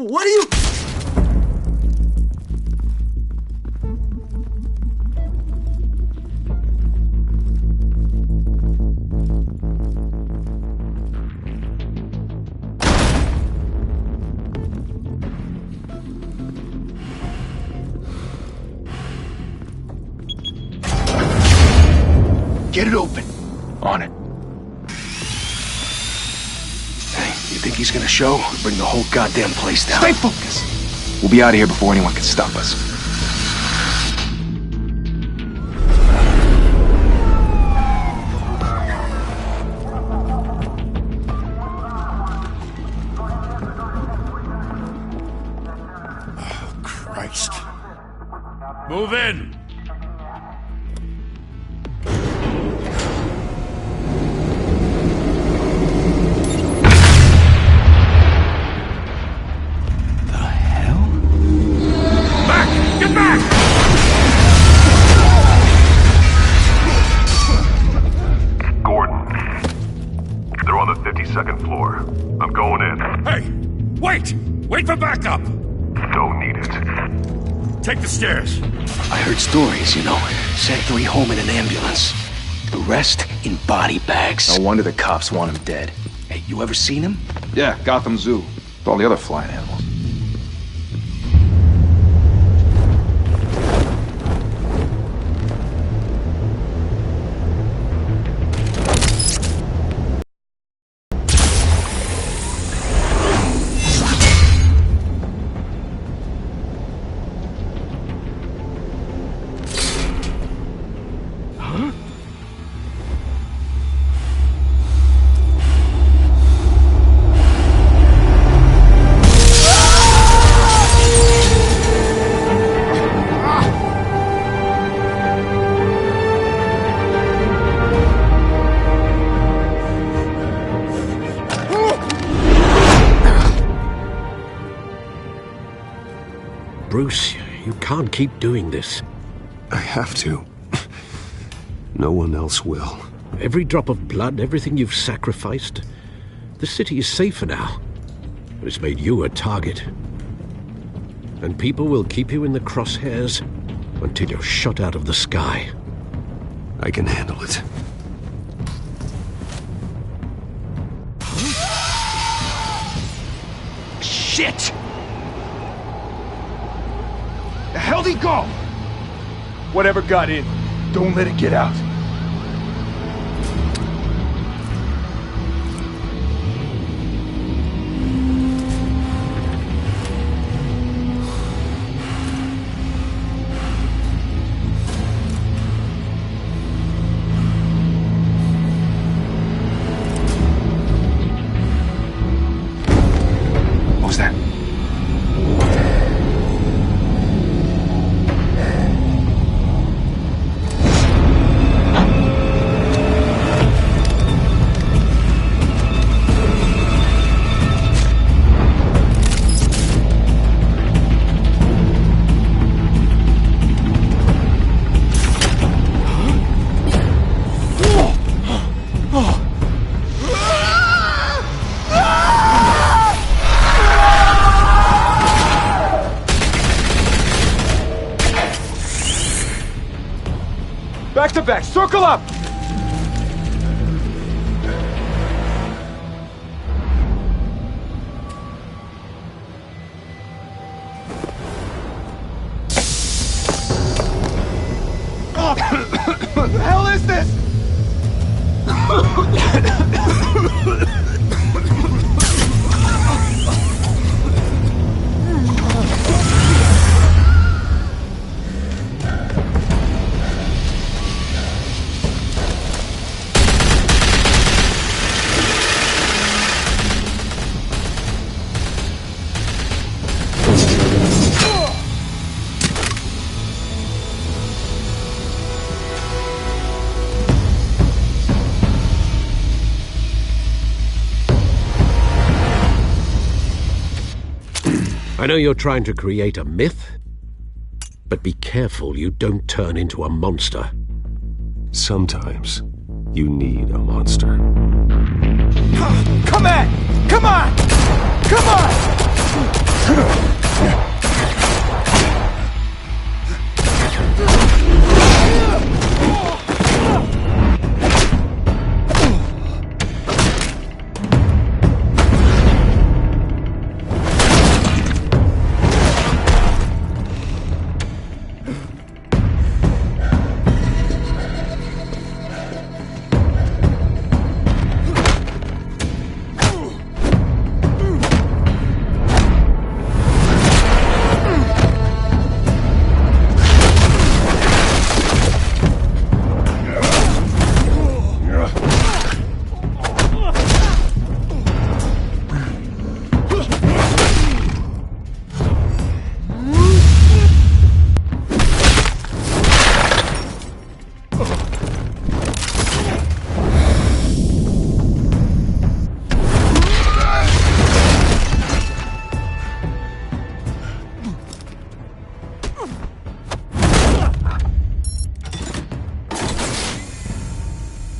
What are you... Get it open. On it. Hey, you think he's gonna show? Bring the whole goddamn place down. Stay focused. We'll be out of here before anyone can stop us. Oh, Christ. Move in! Second floor. I'm going in. Hey! Wait! Wait for backup! Don't need it. Take the stairs. I heard stories, you know. Sent 3 home in an ambulance. The rest in body bags. No wonder the cops want him dead. Hey, you ever seen him? Yeah, Gotham Zoo. With all the other flying animals. Bruce, you can't keep doing this. I have to. No one else will. Every drop of blood, everything you've sacrificed. The city is safer now. It's made you a target. And people will keep you in the crosshairs until you're shot out of the sky. I can handle it. Shit! The hell'd he go? Whatever got in, don't let it get out. What was that? Back to back, circle up! What the hell is this? I know you're trying to create a myth, but be careful you don't turn into a monster. Sometimes you need a monster. Come on! Come on! Come on!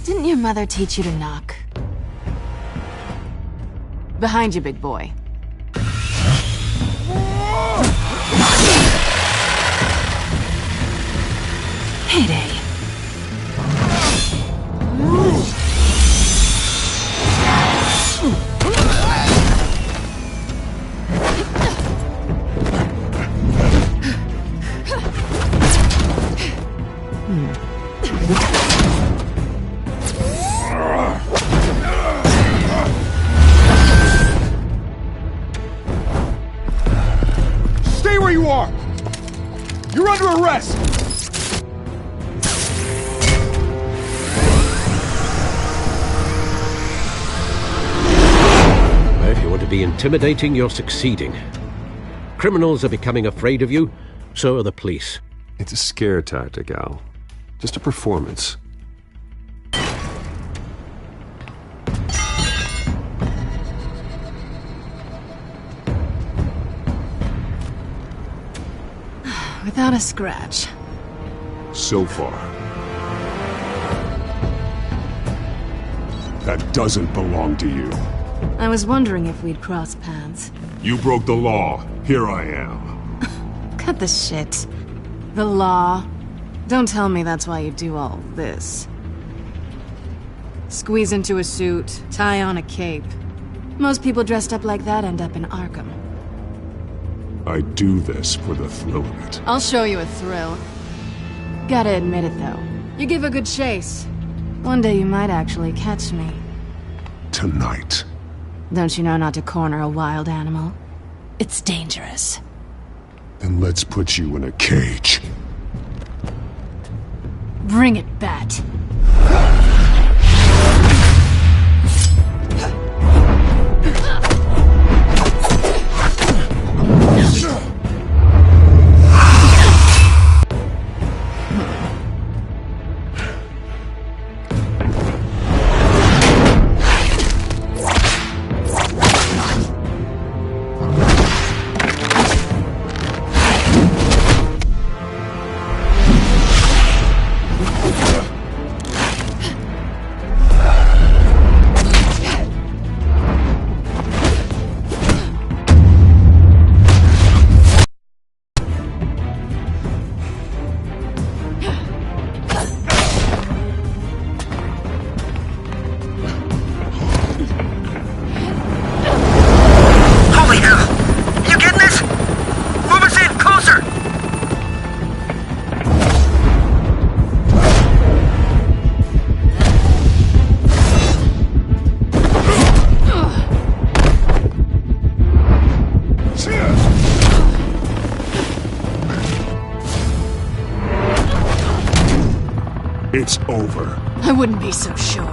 Didn't your mother teach you to knock? Behind you, big boy. Heyday. Stay where you are! You're under arrest! If you want to be intimidating, you're succeeding. Criminals are becoming afraid of you, so are the police. It's a scare tactic, Al. Just a performance. Without a scratch. So far. That doesn't belong to you. I was wondering if we'd cross paths. You broke the law. Here I am. Cut the shit. The law. Don't tell me that's why you do all this. Squeeze into a suit, tie on a cape. Most people dressed up like that end up in Arkham. I do this for the thrill of it. I'll show you a thrill. Gotta admit it, though. You give a good chase. One day you might actually catch me. Tonight. Don't you know not to corner a wild animal? It's dangerous. Then let's put you in a cage. Bring it, Bat. It's over. I wouldn't be so sure.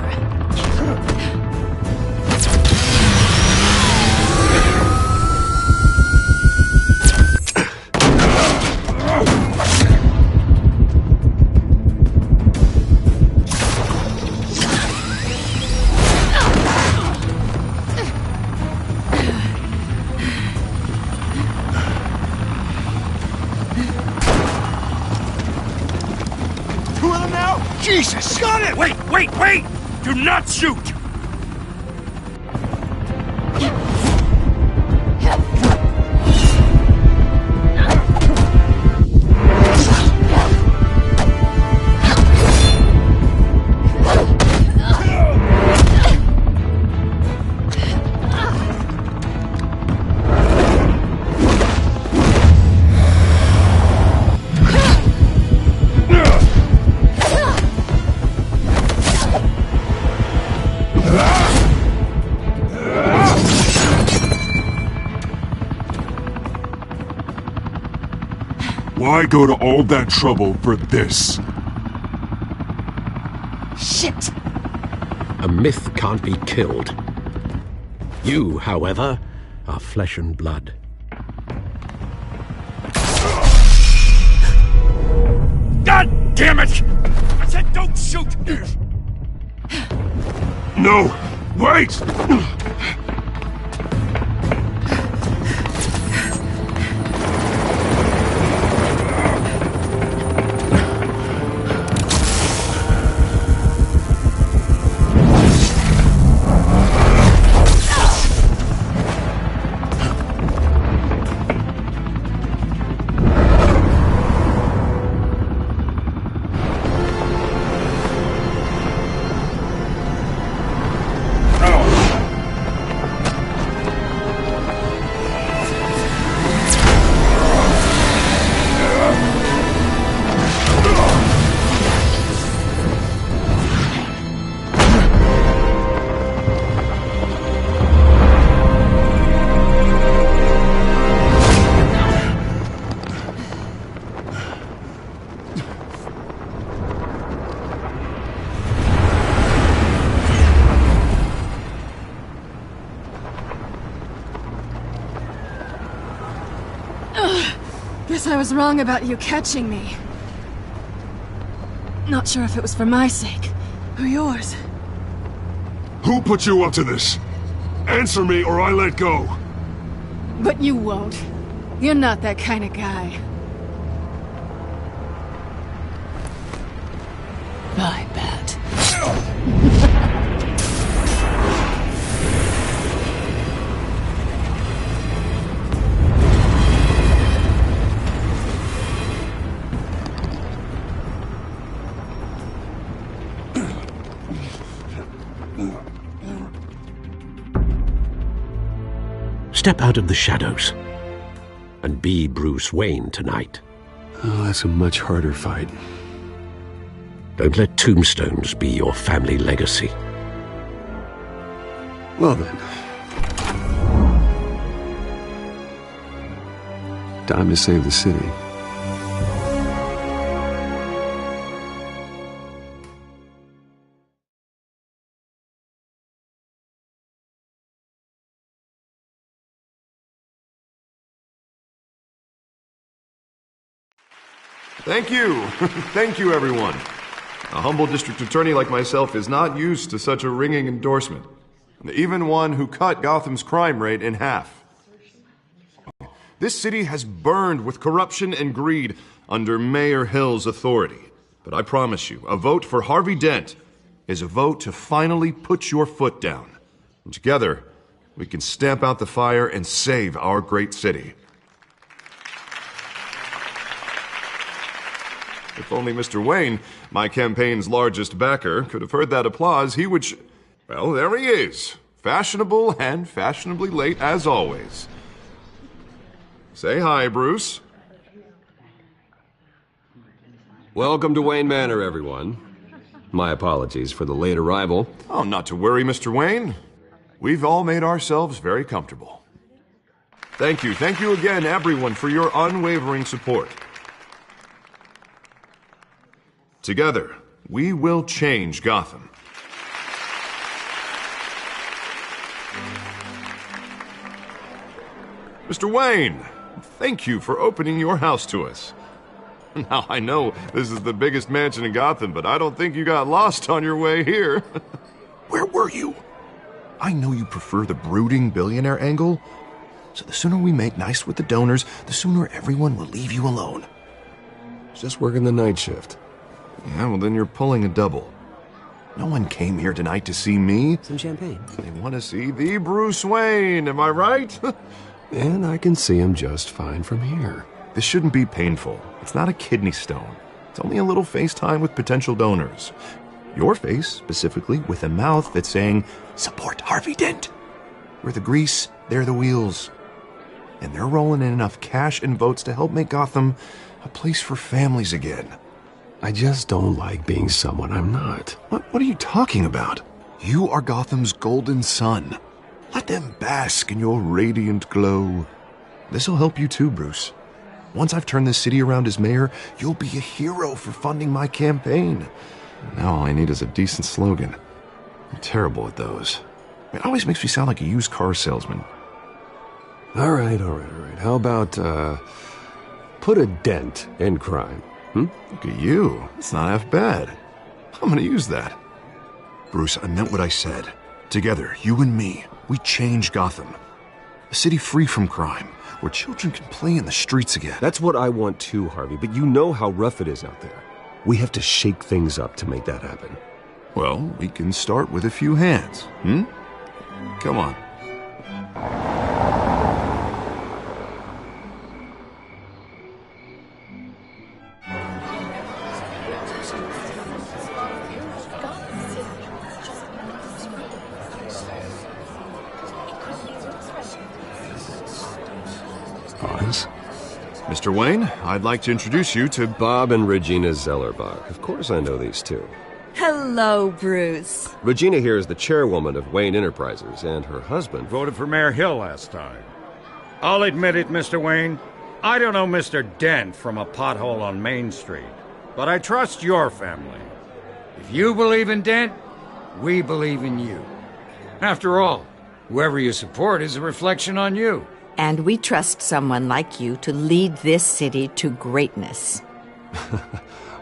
Jesus! Got it! Wait! Do not shoot! Why go to all that trouble for this? Shit! A myth can't be killed. You, however, are flesh and blood. God damn it! I said don't shoot! No! Wait! Guess I was wrong about you catching me. Not sure if it was for my sake, or yours. Who put you up to this? Answer me or I let go. But you won't. You're not that kind of guy. I bet. Step out of the shadows and be Bruce Wayne tonight. Oh, that's a much harder fight. Don't let tombstones be your family legacy. Well then. Time to save the city. Thank you. Thank you, everyone. A humble district attorney like myself is not used to such a ringing endorsement. Even one who cut Gotham's crime rate in half. This city has burned with corruption and greed under Mayor Hill's authority. But I promise you, a vote for Harvey Dent is a vote to finally put your foot down. And together, we can stamp out the fire and save our great city. If only Mr. Wayne, my campaign's largest backer, could have heard that applause, he would well, there he is. Fashionable and fashionably late as always. Say hi, Bruce. Welcome to Wayne Manor, everyone. My apologies for the late arrival. Oh, not to worry, Mr. Wayne. We've all made ourselves very comfortable. Thank you again, everyone, for your unwavering support. Together, we will change Gotham. Mr. Wayne, thank you for opening your house to us. Now, I know this is the biggest mansion in Gotham, but I don't think you got lost on your way here. Where were you? I know you prefer the brooding billionaire angle, so the sooner we make nice with the donors, the sooner everyone will leave you alone. Just working the night shift. Yeah, well, then you're pulling a double. No one came here tonight to see me. Some champagne. They want to see the Bruce Wayne, am I right? And I can see him just fine from here. This shouldn't be painful. It's not a kidney stone. It's only a little FaceTime with potential donors. Your face, specifically, with a mouth that's saying, support Harvey Dent. We're the grease, they're the wheels. And they're rolling in enough cash and votes to help make Gotham a place for families again. I just don't like being someone I'm not. What are you talking about? You are Gotham's golden sun. Let them bask in your radiant glow. This'll help you too, Bruce. Once I've turned this city around as mayor, you'll be a hero for funding my campaign. Now all I need is a decent slogan. I'm terrible at those. It always makes me sound like a used car salesman. All right. How about, put a dent in crime? Look at you. It's not half bad. I'm gonna use that. Bruce, I meant what I said. Together, you and me, we change Gotham. A city free from crime, where children can play in the streets again. That's what I want too, Harvey, but you know how rough it is out there. We have to shake things up to make that happen. Well, we can start with a few hands, Come on. Mr. Wayne, I'd like to introduce you to Bob and Regina Zellerbach. Of course I know these two. Hello, Bruce. Regina here is the chairwoman of Wayne Enterprises, and her husband Voted for Mayor Hill last time. I'll admit it, Mr. Wayne. I don't know Mr. Dent from a pothole on Main Street, but I trust your family. If you believe in Dent, we believe in you. After all, whoever you support is a reflection on you. And we trust someone like you to lead this city to greatness.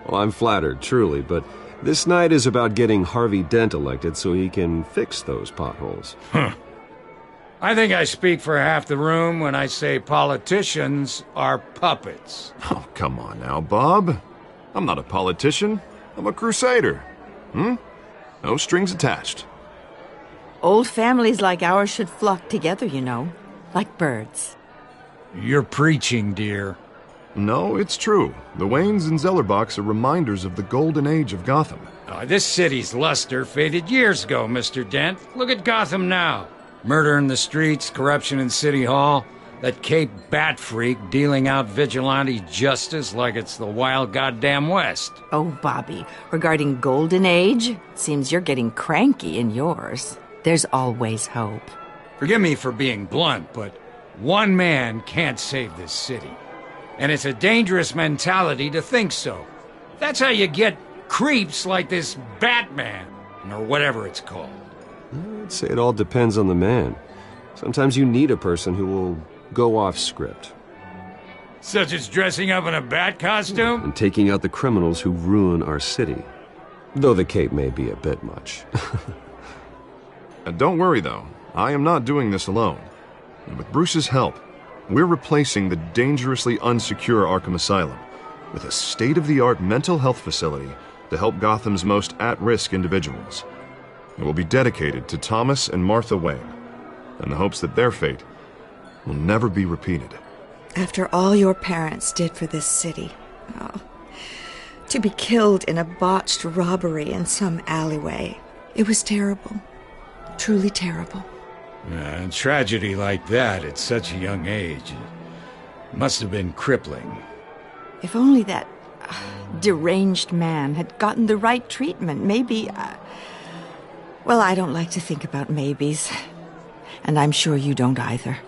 Well, I'm flattered, truly, but this night is about getting Harvey Dent elected so he can fix those potholes. I think I speak for half the room when I say politicians are puppets. Oh, come on now, Bob. I'm not a politician. I'm a crusader. No strings attached. Old families like ours should flock together, you know, like birds. You're preaching, dear. No, it's true. The Waynes and Zellerbachs are reminders of the golden age of Gotham. This city's luster faded years ago, Mr. Dent. Look at Gotham now. Murder in the streets, corruption in City Hall, that Cape Bat freak dealing out vigilante justice like it's the wild goddamn West. Oh, Bobby, regarding Golden Age, seems you're getting cranky in yours. There's always hope. Forgive me for being blunt, but one man can't save this city. And it's a dangerous mentality to think so. That's how you get creeps like this Batman, or whatever it's called. I'd say it all depends on the man. Sometimes you need a person who will go off script. Such as dressing up in a bat costume? And taking out the criminals who ruin our city. Though the cape may be a bit much. Don't worry, though. I am not doing this alone. And with Bruce's help, we're replacing the dangerously unsecure Arkham Asylum with a state-of-the-art mental health facility to help Gotham's most at-risk individuals. It will be dedicated to Thomas and Martha Wayne, in the hopes that their fate will never be repeated. After all your parents did for this city, to be killed in a botched robbery in some alleyway, it was terrible. Truly terrible. A tragedy like that at such a young age must have been crippling. If only that deranged man had gotten the right treatment, maybe... Well, I don't like to think about maybes. And I'm sure you don't either.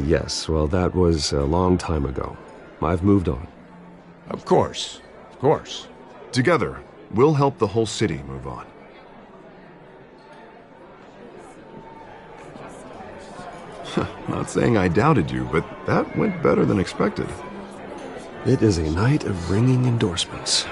Yes, well, that was a long time ago. I've moved on. Of course. Of course. Together, we'll help the whole city move on. Not saying I doubted you, but that went better than expected. It is a night of ringing endorsements.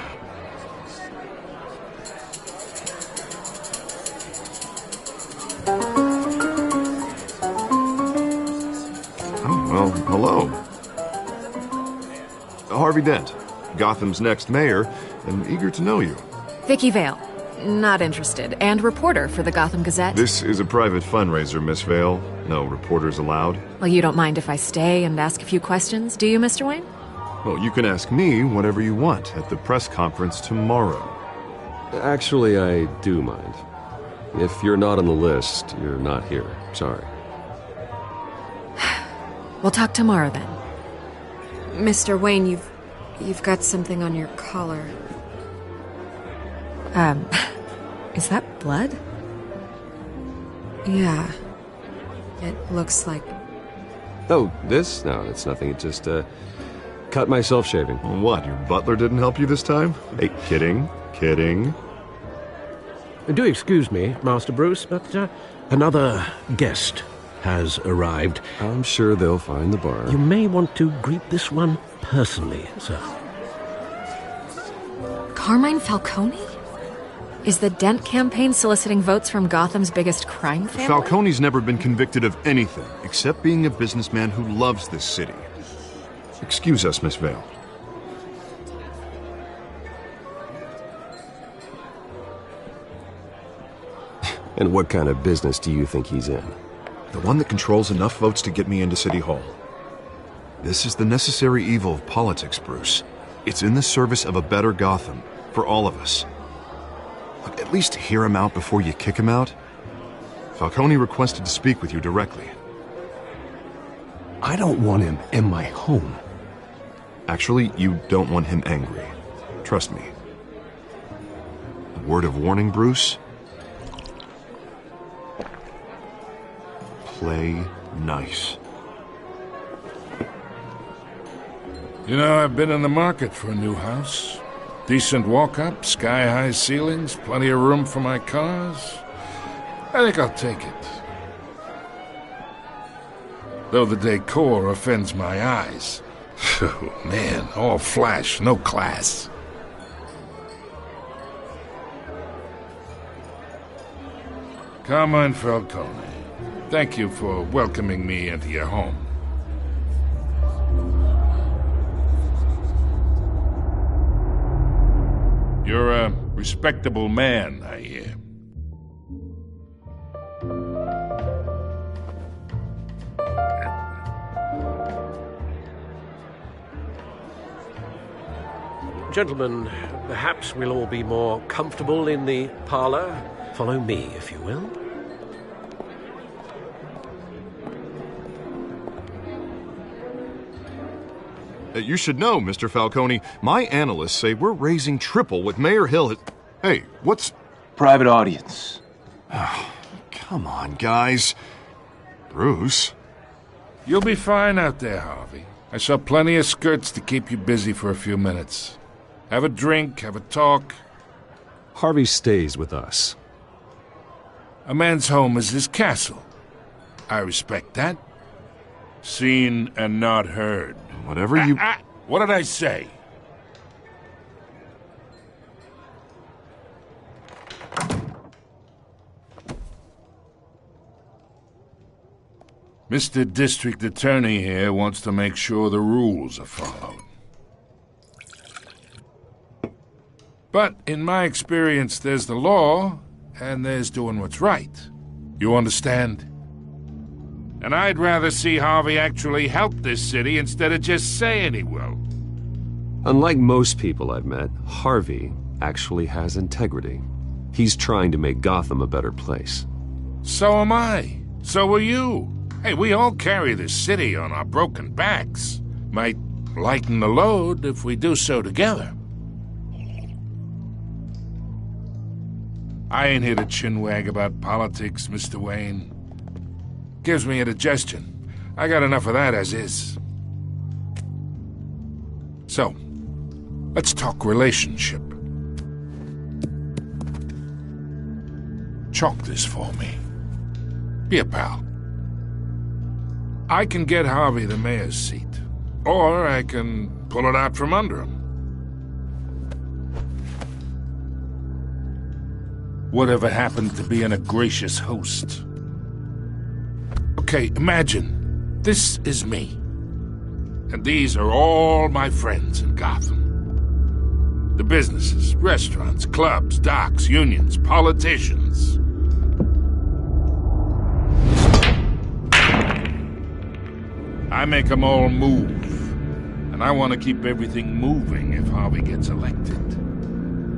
Oh, well, hello. Harvey Dent, Gotham's next mayor, and eager to know you. Vicky Vale. Not interested. And reporter for the Gotham Gazette. This is a private fundraiser, Miss Vale. No reporters allowed. Well, you don't mind if I stay and ask a few questions, do you, Mr. Wayne? Well, you can ask me whatever you want at the press conference tomorrow. Actually, I do mind. If you're not on the list, you're not here. Sorry. We'll talk tomorrow then. Mr. Wayne, you've got something on your collar. Is that blood? Yeah. It looks like... Oh, this? No, it's nothing. It's just, cut myself shaving. What, your butler didn't help you this time? Hey, kidding. Do excuse me, Master Bruce, but another guest has arrived. I'm sure they'll find the bar. You may want to greet this one personally, sir. Carmine Falcone? Is the Dent campaign soliciting votes from Gotham's biggest crime family? Falcone's never been convicted of anything, except being a businessman who loves this city. Excuse us, Miss Vale. And what kind of business do you think he's in? The one that controls enough votes to get me into City Hall. This is the necessary evil of politics, Bruce. It's in the service of a better Gotham, for all of us. Look, at least hear him out before you kick him out. Falcone requested to speak with you directly. I don't want him in my home. Actually, you don't want him angry. Trust me. A word of warning, Bruce. Play nice. You know, I've been in the market for a new house. Decent walk-up, sky-high ceilings, plenty of room for my cars. I think I'll take it. Though the decor offends my eyes. Oh, man, all flash, no class. Carmine Falcone, thank you for welcoming me into your home. You're a respectable man, I hear. Gentlemen, perhaps we'll all be more comfortable in the parlor. Follow me, if you will. You should know, Mr. Falcone, my analysts say we're raising triple what Mayor Hill. Hey, what's... Private audience. Come on, guys. Bruce? You'll be fine out there, Harvey. I saw plenty of skirts to keep you busy for a few minutes. Have a drink, have a talk. Harvey stays with us. A man's home is his castle. I respect that. Seen and not heard. Whatever you... What did I say? Mr. District Attorney here wants to make sure the rules are followed. But in my experience, there's the law, and there's doing what's right. You understand? And I'd rather see Harvey actually help this city instead of just saying he will. Unlike most people I've met, Harvey actually has integrity. He's trying to make Gotham a better place. So am I. So are you. Hey, we all carry this city on our broken backs. Might lighten the load if we do so together. I ain't here to chinwag about politics, Mr. Wayne. Gives me indigestion. I got enough of that as is. So, let's talk relationship. Chalk this for me. Be a pal. I can get Harvey the mayor's seat, or I can pull it out from under him. Whatever happened to being a gracious host? Okay, imagine, this is me. And these are all my friends in Gotham. The businesses, restaurants, clubs, docks, unions, politicians. I make them all move. And I want to keep everything moving if Harvey gets elected.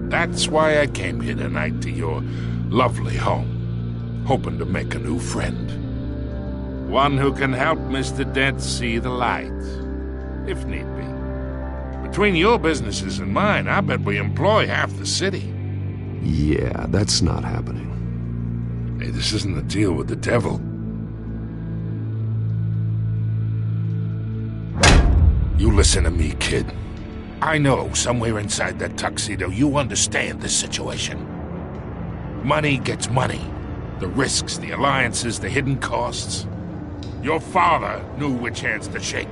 That's why I came here tonight to your lovely home, hoping to make a new friend. One who can help Mr. Dent see the light, if need be. Between your businesses and mine, I bet we employ half the city. Yeah, that's not happening. Hey, this isn't a deal with the devil. You listen to me, kid. I know somewhere inside that tuxedo you understand this situation. Money gets money. The risks, the alliances, the hidden costs. Your father knew which hands to shake.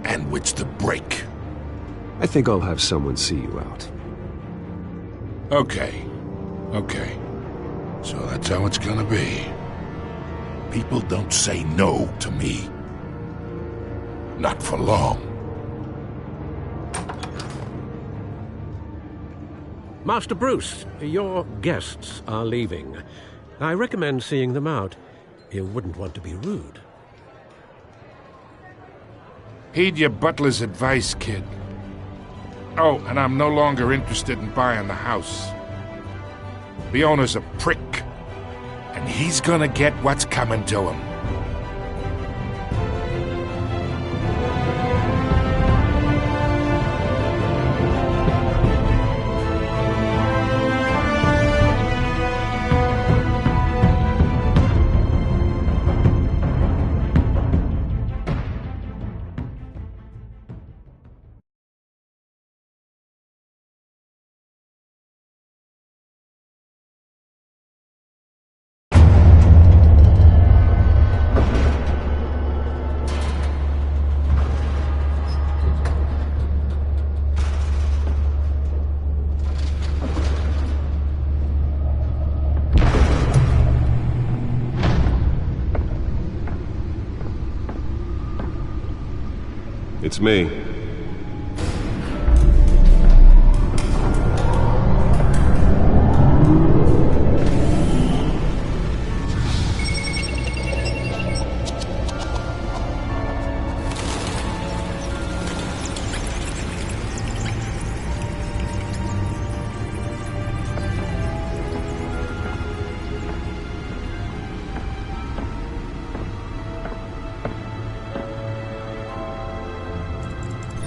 And which to break. I think I'll have someone see you out. Okay. So that's how it's gonna be. People don't say no to me. Not for long. Master Bruce, your guests are leaving. I recommend seeing them out. You wouldn't want to be rude. Heed your butler's advice, kid. Oh, and I'm no longer interested in buying the house. The owner's a prick, and he's gonna get what's coming to him. It's me.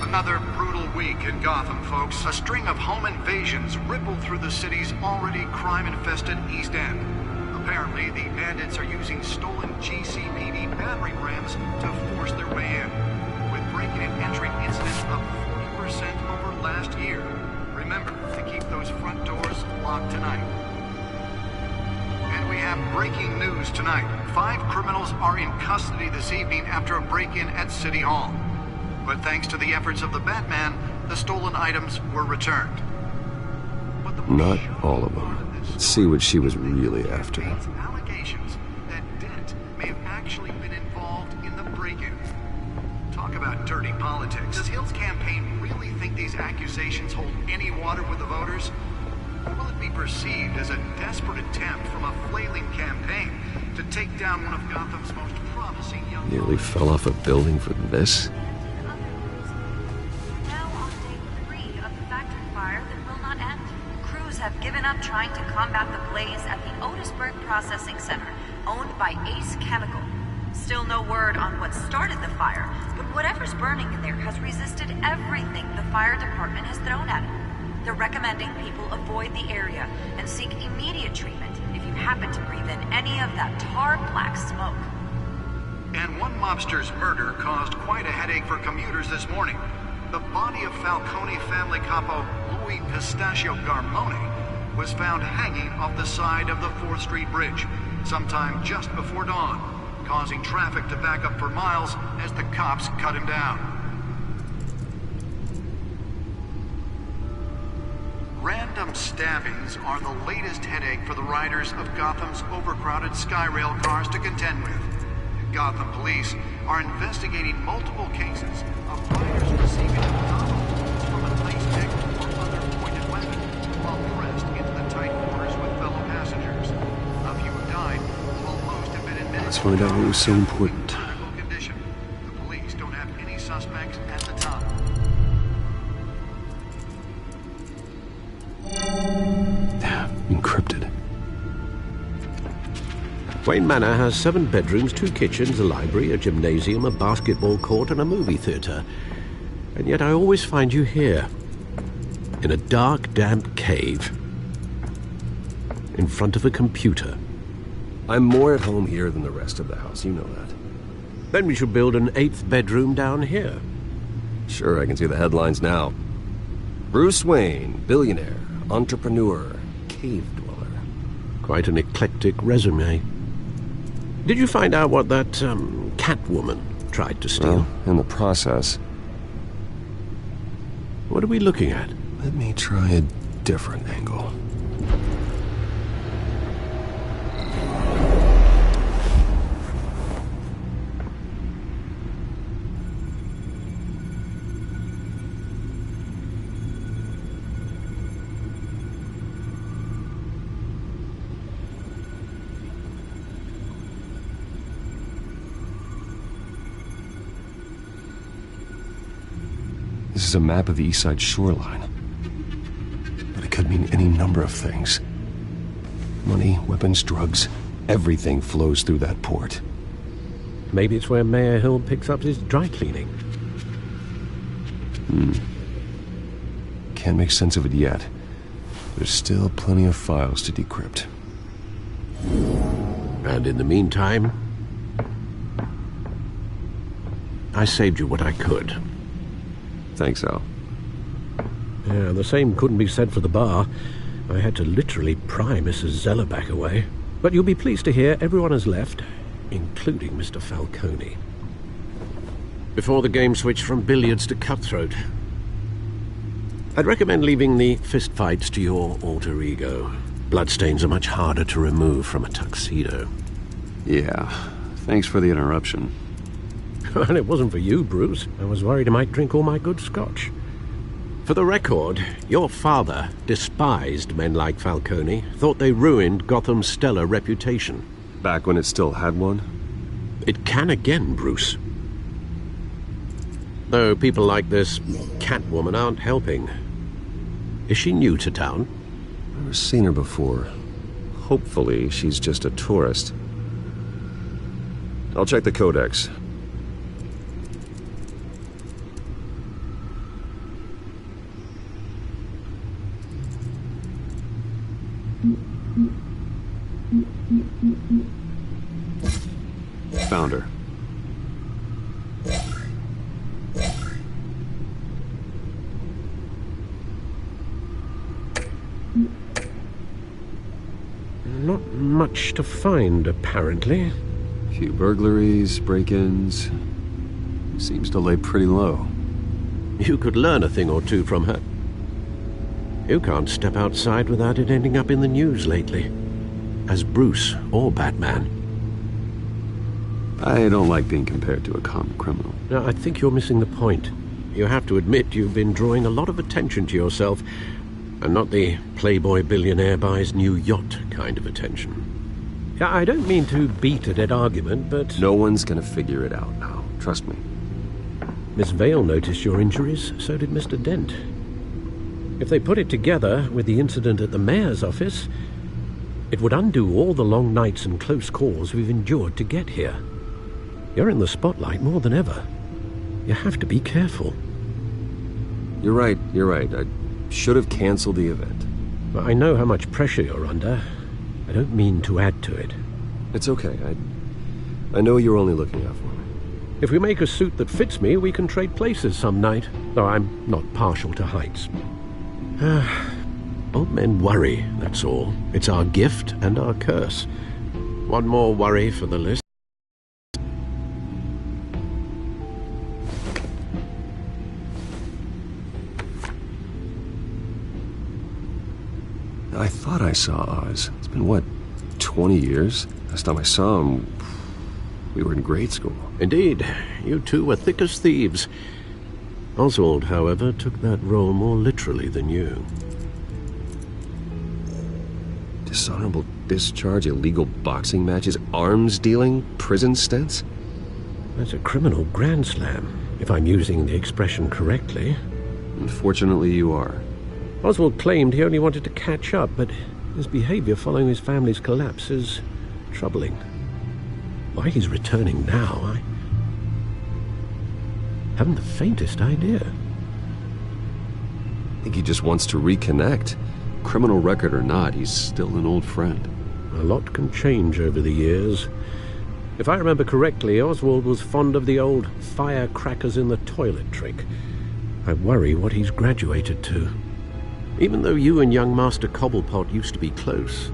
Another brutal week in Gotham, folks. A string of home invasions rippled through the city's already crime-infested East End. Apparently, the bandits are using stolen GCPD battering rams to force their way in, with breaking and entering incidents up 40% over last year. Remember to keep those front doors locked tonight. And we have breaking news tonight. 5 criminals are in custody this evening after a break-in at City Hall. But thanks to the efforts of the Batman, the stolen items were returned. Not all of them. Let's see what she was really after. Allegations that Dent may have actually been involved in the break-in. Talk about dirty politics. Does Hill's campaign really think these accusations hold any water with the voters? Or will it be perceived as a desperate attempt from a flailing campaign to take down one of Gotham's most promising young... Nearly fell off a building for this? Have given up trying to combat the blaze at the Otisburg Processing Center, owned by Ace Chemical. Still no word on what started the fire, but whatever's burning in there has resisted everything the fire department has thrown at it. They're recommending people avoid the area and seek immediate treatment if you happen to breathe in any of that tar black smoke. And one mobster's murder caused quite a headache for commuters this morning. The body of Falcone family capo Louis Pistachio Garmone was found hanging off the side of the 4th Street Bridge sometime just before dawn, causing traffic to back up for miles as the cops cut him down. Random stabbings are the latest headache for the riders of Gotham's overcrowded Skyrail cars to contend with. Gotham police are investigating multiple cases of riders receiving abdominal wounds from a lace pick or other pointed weapon while pressed into the tight quarters with fellow passengers. A few have died, while most have been admitted. Let's find out what was so important. Condition. The police don't have any suspects at the time. Encrypted. Wayne Manor has 7 bedrooms, 2 kitchens, a library, a gymnasium, a basketball court, and a movie theater. And yet I always find you here, in a dark, damp cave, in front of a computer. I'm more at home here than the rest of the house, you know that. Then we should build an 8th bedroom down here. Sure, I can see the headlines now. Bruce Wayne, billionaire, entrepreneur, cave dweller. Quite an eclectic resume. Did you find out what that, Catwoman tried to steal? Well, in the process. What are we looking at? Let me try a different angle. This is a map of the east side shoreline. But it could mean any number of things. Money, weapons, drugs, everything flows through that port. Maybe it's where Mayor Hill picks up his dry cleaning. Can't make sense of it yet. There's still plenty of files to decrypt. And in the meantime, I saved you what I could. Thanks, Al. Yeah, the same couldn't be said for the bar. I had to literally pry Mrs. Zellerback away. But you'll be pleased to hear everyone has left, including Mr. Falcone. Before the game switched from billiards to cutthroat. I'd recommend leaving the fistfights to your alter ego. Bloodstains are much harder to remove from a tuxedo. Yeah, thanks for the interruption. And it wasn't for you, Bruce. I was worried I might drink all my good scotch. For the record, your father despised men like Falcone, thought they ruined Gotham's stellar reputation. Back when it still had one? It can again, Bruce. Though people like this Catwoman aren't helping. Is she new to town? Never seen her before. Hopefully, she's just a tourist. I'll check the codex. Found her. Not much to find, apparently. Few burglaries, break-ins. Seems to lay pretty low. You could learn a thing or two from her. You can't step outside without it ending up in the news lately. As Bruce or Batman. I don't like being compared to a common criminal. No, I think you're missing the point. You have to admit you've been drawing a lot of attention to yourself, and not the playboy billionaire buys new yacht kind of attention. Yeah, I don't mean to beat a dead argument, but... No one's gonna figure it out now. Trust me. Miss Vale noticed your injuries, so did Mr. Dent. If they put it together with the incident at the mayor's office, it would undo all the long nights and close calls we've endured to get here. You're in the spotlight more than ever. You have to be careful. You're right. I should have canceled the event. Well, I know how much pressure you're under. I don't mean to add to it. It's okay. I know you're only looking out for me. If we make a suit that fits me, we can trade places some night, though I'm not partial to heights. Old men worry, that's all. It's our gift and our curse. One more worry for the list. I thought I saw Oz. It's been, what, 20 years? Last time I saw him, we were in grade school. Indeed. You two were thick as thieves. Oswald, however, took that role more literally than you. Dishonorable discharge, illegal boxing matches, arms dealing, prison stints? That's a criminal grand slam, if I'm using the expression correctly. Unfortunately, you are. Oswald claimed he only wanted to catch up, but his behavior following his family's collapse is troubling. Why he's returning now, I haven't the faintest idea. I think he just wants to reconnect. Criminal record or not, he's still an old friend. A lot can change over the years. If I remember correctly, Oswald was fond of the old firecrackers in the toilet trick. I worry what he's graduated to. Even though you and young Master Cobblepot used to be close,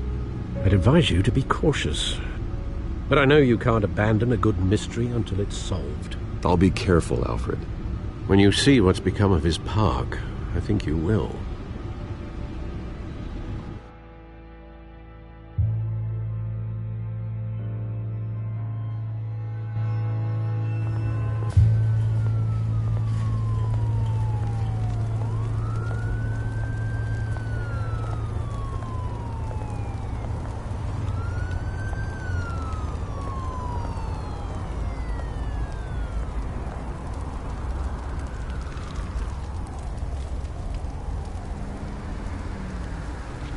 I'd advise you to be cautious. But I know you can't abandon a good mystery until it's solved. I'll be careful, Alfred. When you see what's become of his park, I think you will.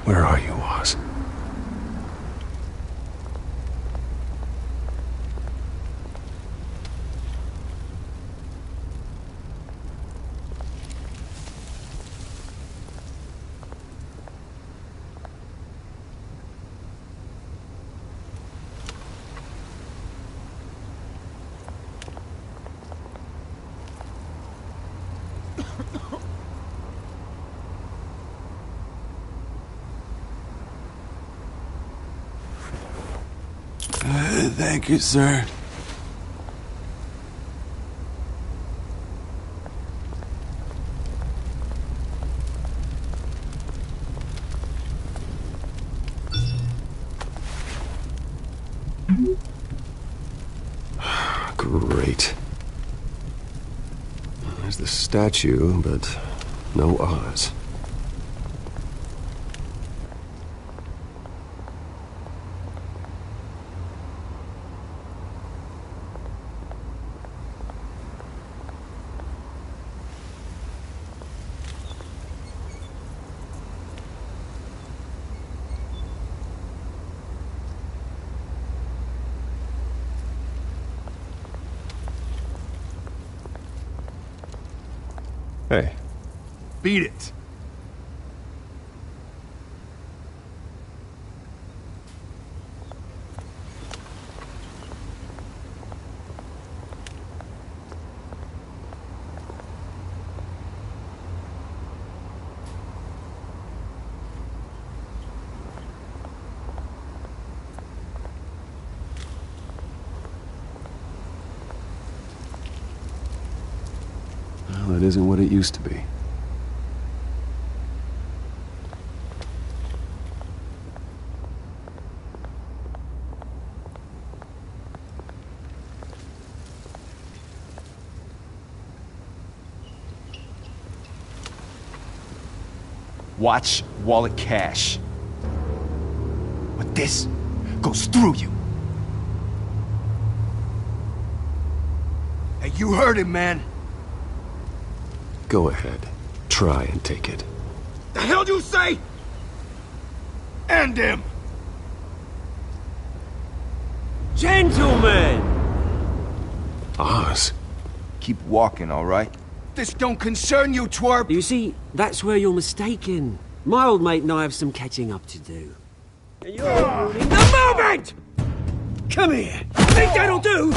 Where are you, Oz? Thank you, sir. Great. There's the statue, but no Oz. Hey. Beat it. Well, it isn't what it used to be. Watch wallet cash. But this goes through you. Hey, you heard him, man. Go ahead. Try and take it. The hell do you say? End him! Gentlemen! Oz. Keep walking, all right? This don't concern you, twerp! You see, that's where you're mistaken. My old mate and I have some catching up to do. And you're ruining the moment! Come here! Think that'll do?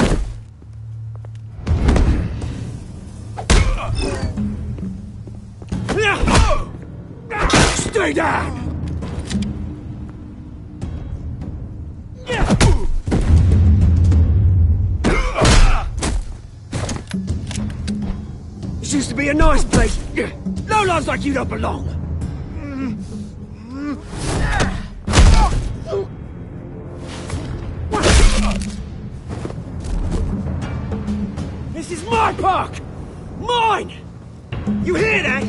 Stay down! This used to be a nice place. Lowlifes like you don't belong. This is my park! Mine! You hear that?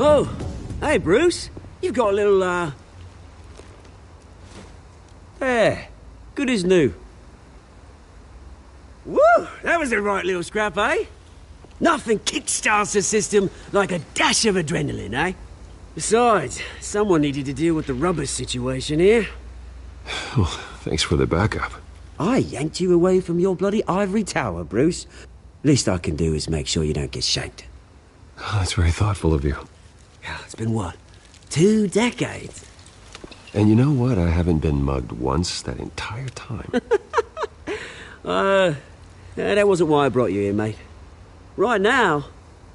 Oh, hey, Bruce. You've got a little, There. Good as new. Woo! That was a right little scrap, eh? Nothing kickstarts the system like a dash of adrenaline, eh? Besides, someone needed to deal with the rubber situation here. Well, thanks for the backup. I yanked you away from your bloody ivory tower, Bruce. Least I can do is make sure you don't get shanked. Oh, that's very thoughtful of you. It's been what? 2 decades? And you know what? I haven't been mugged once that entire time. That wasn't why I brought you here, mate. Right now,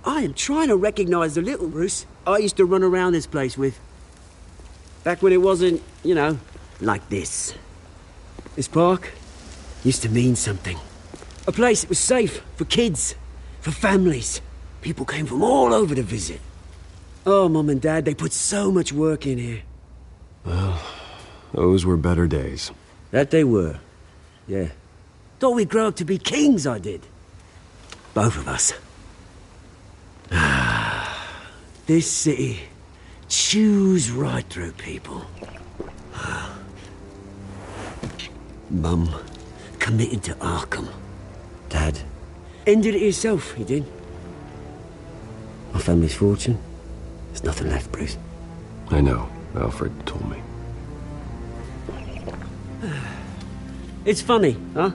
I am trying to recognize the little Bruce I used to run around this place with. Back when it wasn't, you know, like this. This park used to mean something. A place that was safe for kids, for families. People came from all over to visit. Oh, Mum and Dad, they put so much work in here. Well, those were better days. That they were, yeah. Thought we'd grow up to be kings, I did. Both of us. This city chews right through people. Mum committed to Arkham. Dad ended it himself, he did. My family's fortune, there's nothing left, Bruce. I know. Alfred told me. It's funny, huh?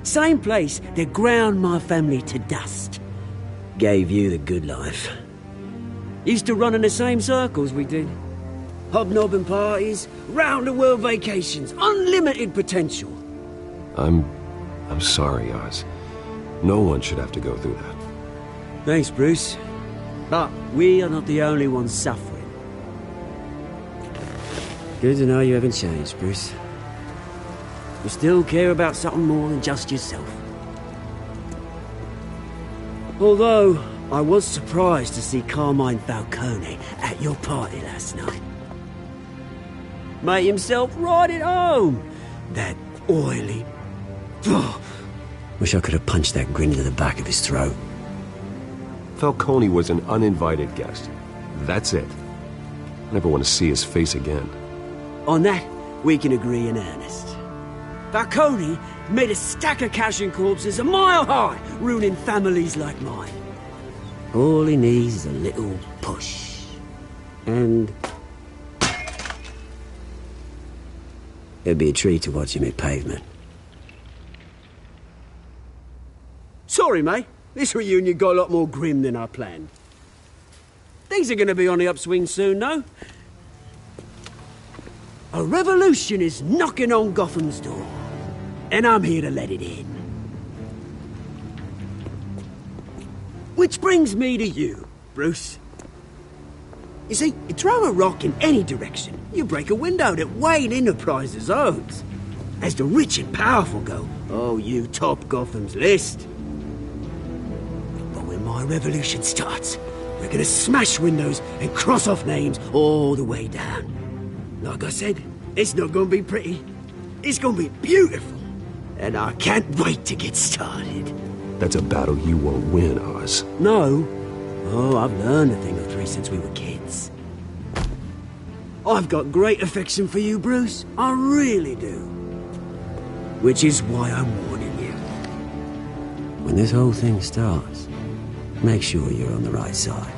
Same place that ground my family to dust. Gave you the good life. Used to run in the same circles we did. Hobnobbing parties, round-the-world vacations, unlimited potential. I'm sorry, Oz. No one should have to go through that. Thanks, Bruce. But we are not the only ones suffering. Good to know you haven't changed, Bruce. You still care about something more than just yourself. Although, I was surprised to see Carmine Falcone at your party last night. Made himself right at home. That oily... Oh, wish I could have punched that grin into the back of his throat. Falcone was an uninvited guest. That's it. I never want to see his face again. On that, we can agree in earnest. Falcone made a stack of cash and corpses a mile high, ruining families like mine. All he needs is a little push. And... it'd be a treat to watch him hit pavement. Sorry, mate. This reunion got a lot more grim than I planned. Things are gonna be on the upswing soon, though. A revolution is knocking on Gotham's door. And I'm here to let it in. Which brings me to you, Bruce. You see, you throw a rock in any direction, you break a window that Wayne Enterprises owns. As the rich and powerful go, oh, you top Gotham's list. But when my revolution starts, we're gonna smash windows and cross off names all the way down. Like I said, it's not gonna be pretty. It's gonna be beautiful. And I can't wait to get started. That's a battle you won't win, Oz. No. Oh, I've learned a thing or three since we were kids. I've got great affection for you, Bruce. I really do. Which is why I'm warning you. When this whole thing starts, make sure you're on the right side.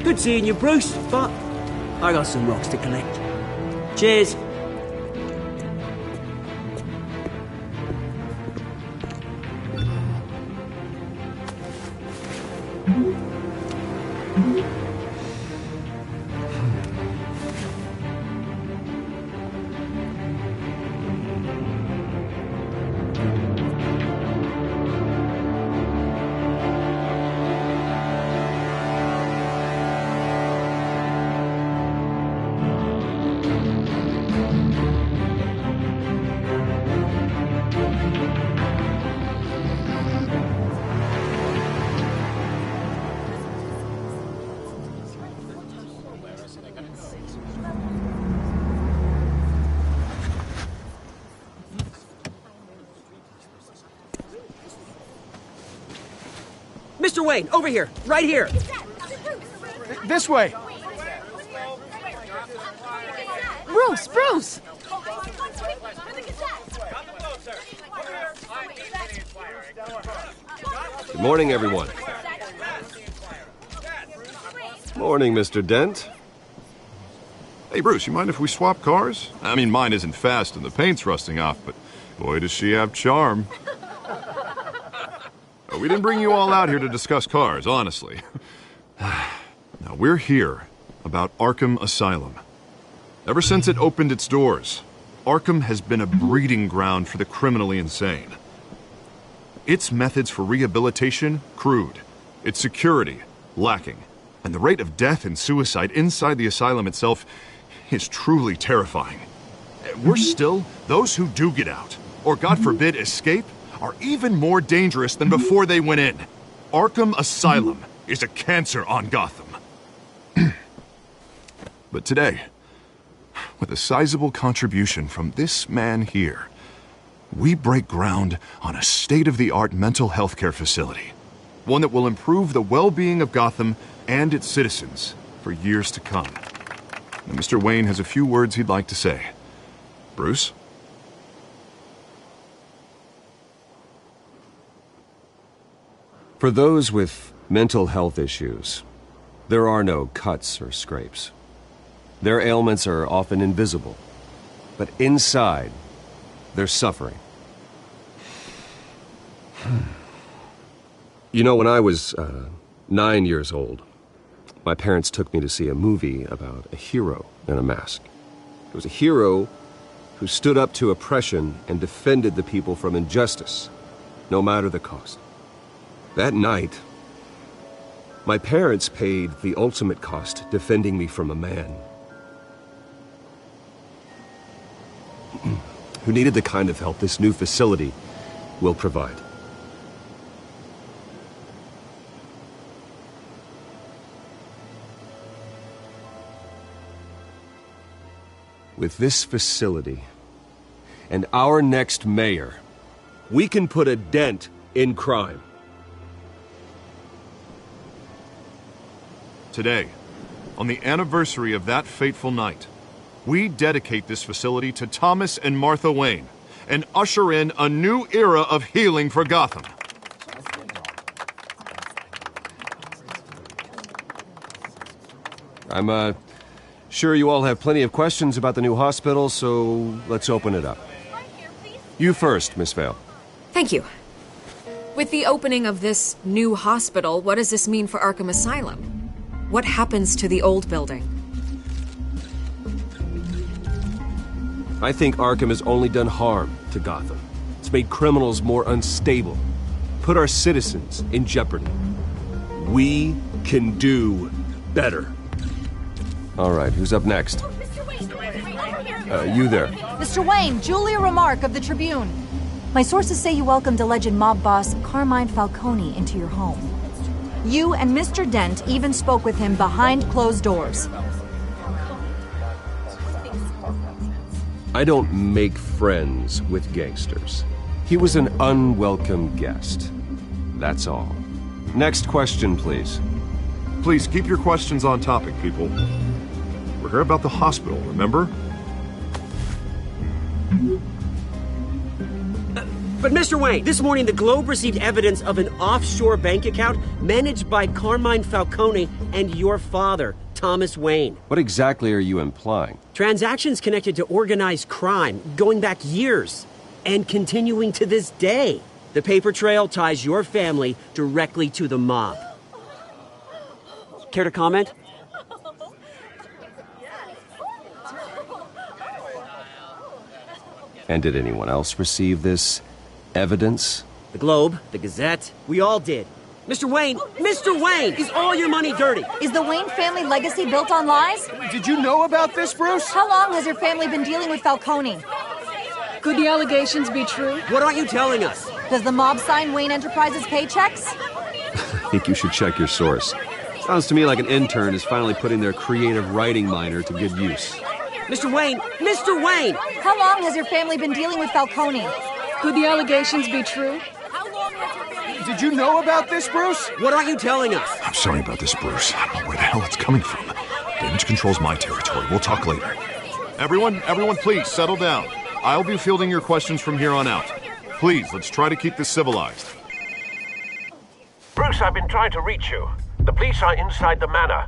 Good seeing you, Bruce, but I got some rocks to collect. Cheers. Mr. Wayne, over here. Right here. This way. Bruce! Bruce! Good morning, everyone. Morning, Mr. Dent. Hey, Bruce, you mind if we swap cars? I mean, mine isn't fast and the paint's rusting off, but boy, does she have charm. We didn't bring you all out here to discuss cars, honestly. Now, we're here about Arkham Asylum. Ever since it opened its doors, Arkham has been a breeding ground for the criminally insane. Its methods for rehabilitation, crude. Its security, lacking. And the rate of death and suicide inside the asylum itself is truly terrifying. Worse still, those who do get out, or God forbid escape, are even more dangerous than before they went in. Arkham Asylum is a cancer on Gotham. But today, with a sizable contribution from this man here, we break ground on a state-of-the-art mental health care facility. One that will improve the well-being of Gotham and its citizens for years to come. And Mr. Wayne has a few words he'd like to say. Bruce? For those with mental health issues, there are no cuts or scrapes. Their ailments are often invisible, but inside, they're suffering. You know, when I was 9 years old, my parents took me to see a movie about a hero in a mask. It was a hero who stood up to oppression and defended the people from injustice, no matter the cost. That night, my parents paid the ultimate cost defending me from a man who needed the kind of help this new facility will provide. With this facility and our next mayor, we can put a dent in crime. Today, on the anniversary of that fateful night, we dedicate this facility to Thomas and Martha Wayne and usher in a new era of healing for Gotham. I'm sure you all have plenty of questions about the new hospital, so let's open it up. You first, Miss Vale. Thank you. With the opening of this new hospital, what does this mean for Arkham Asylum? What happens to the old building? I think Arkham has only done harm to Gotham. It's made criminals more unstable, put our citizens in jeopardy. We can do better. All right, who's up next? You there. Mr. Wayne, Julia Remark of the Tribune. My sources say you welcomed alleged mob boss Carmine Falcone into your home. You and Mr. Dent even spoke with him behind closed doors. I don't make friends with gangsters. He was an unwelcome guest. That's all. Next question, please. Please keep your questions on topic, people. We're here about the hospital, remember? But Mr. Wayne, this morning the Globe received evidence of an offshore bank account managed by Carmine Falcone and your father, Thomas Wayne. What exactly are you implying? Transactions connected to organized crime, going back years, and continuing to this day. The paper trail ties your family directly to the mob. Care to comment? And did anyone else receive this evidence? The Globe, the Gazette, we all did. Mr. Wayne, is all your money dirty? Is the Wayne family legacy built on lies? Did you know about this, Bruce? How long has your family been dealing with Falcone? Could the allegations be true? What aren't you telling us? Does the mob sign Wayne Enterprises paychecks? I think you should check your source. Sounds to me like an intern is finally putting their creative writing minor to good use. Mr. Wayne! How long has your family been dealing with Falcone? Could the allegations be true? Did you know about this, Bruce? What aren't you telling us? I'm sorry about this, Bruce. I don't know where the hell it's coming from. Damage control's my territory. We'll talk later. Everyone, please, settle down. I'll be fielding your questions from here on out. Please, let's try to keep this civilized. Bruce, I've been trying to reach you. The police are inside the manor.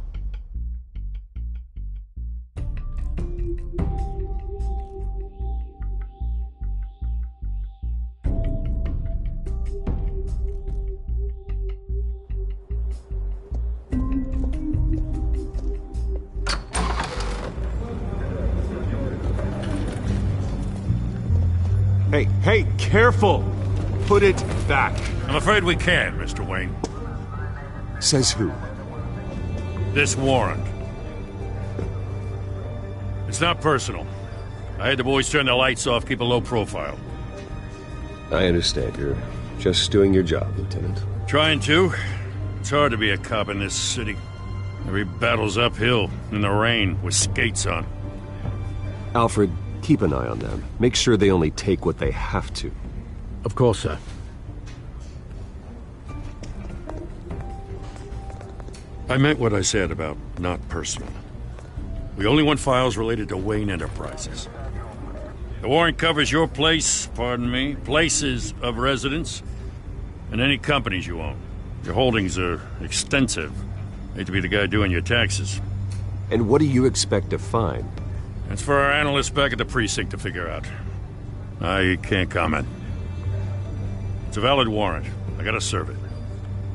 Hey, careful! Put it back. I'm afraid we can't, Mr. Wayne. Says who? This warrant. It's not personal. I had the boys turn the lights off, keep a low profile. I understand. You're just doing your job, Lieutenant. Trying to. It's hard to be a cop in this city. Every battle's uphill, in the rain, with skates on. Alfred, keep an eye on them. Make sure they only take what they have to. Of course, sir. I meant what I said about not personal. We only want files related to Wayne Enterprises. The warrant covers your place, pardon me, places of residence, and any companies you own. Your holdings are extensive. Hate to be the guy doing your taxes. And what do you expect to find? That's for our analysts back at the precinct to figure out. I can't comment. It's a valid warrant. I gotta serve it.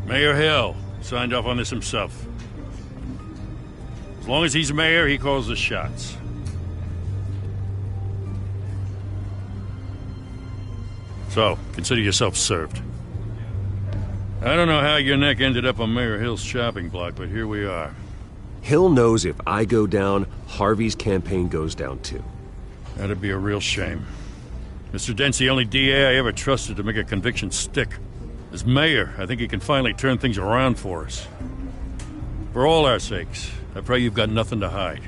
Mayor Hill signed off on this himself. As long as he's mayor, he calls the shots. So, consider yourself served. I don't know how your neck ended up on Mayor Hill's chopping block, but here we are. Hill knows if I go down, Harvey's campaign goes down too. That'd be a real shame. Mr. Dent's the only DA I ever trusted to make a conviction stick. As mayor, I think he can finally turn things around for us. For all our sakes, I pray you've got nothing to hide.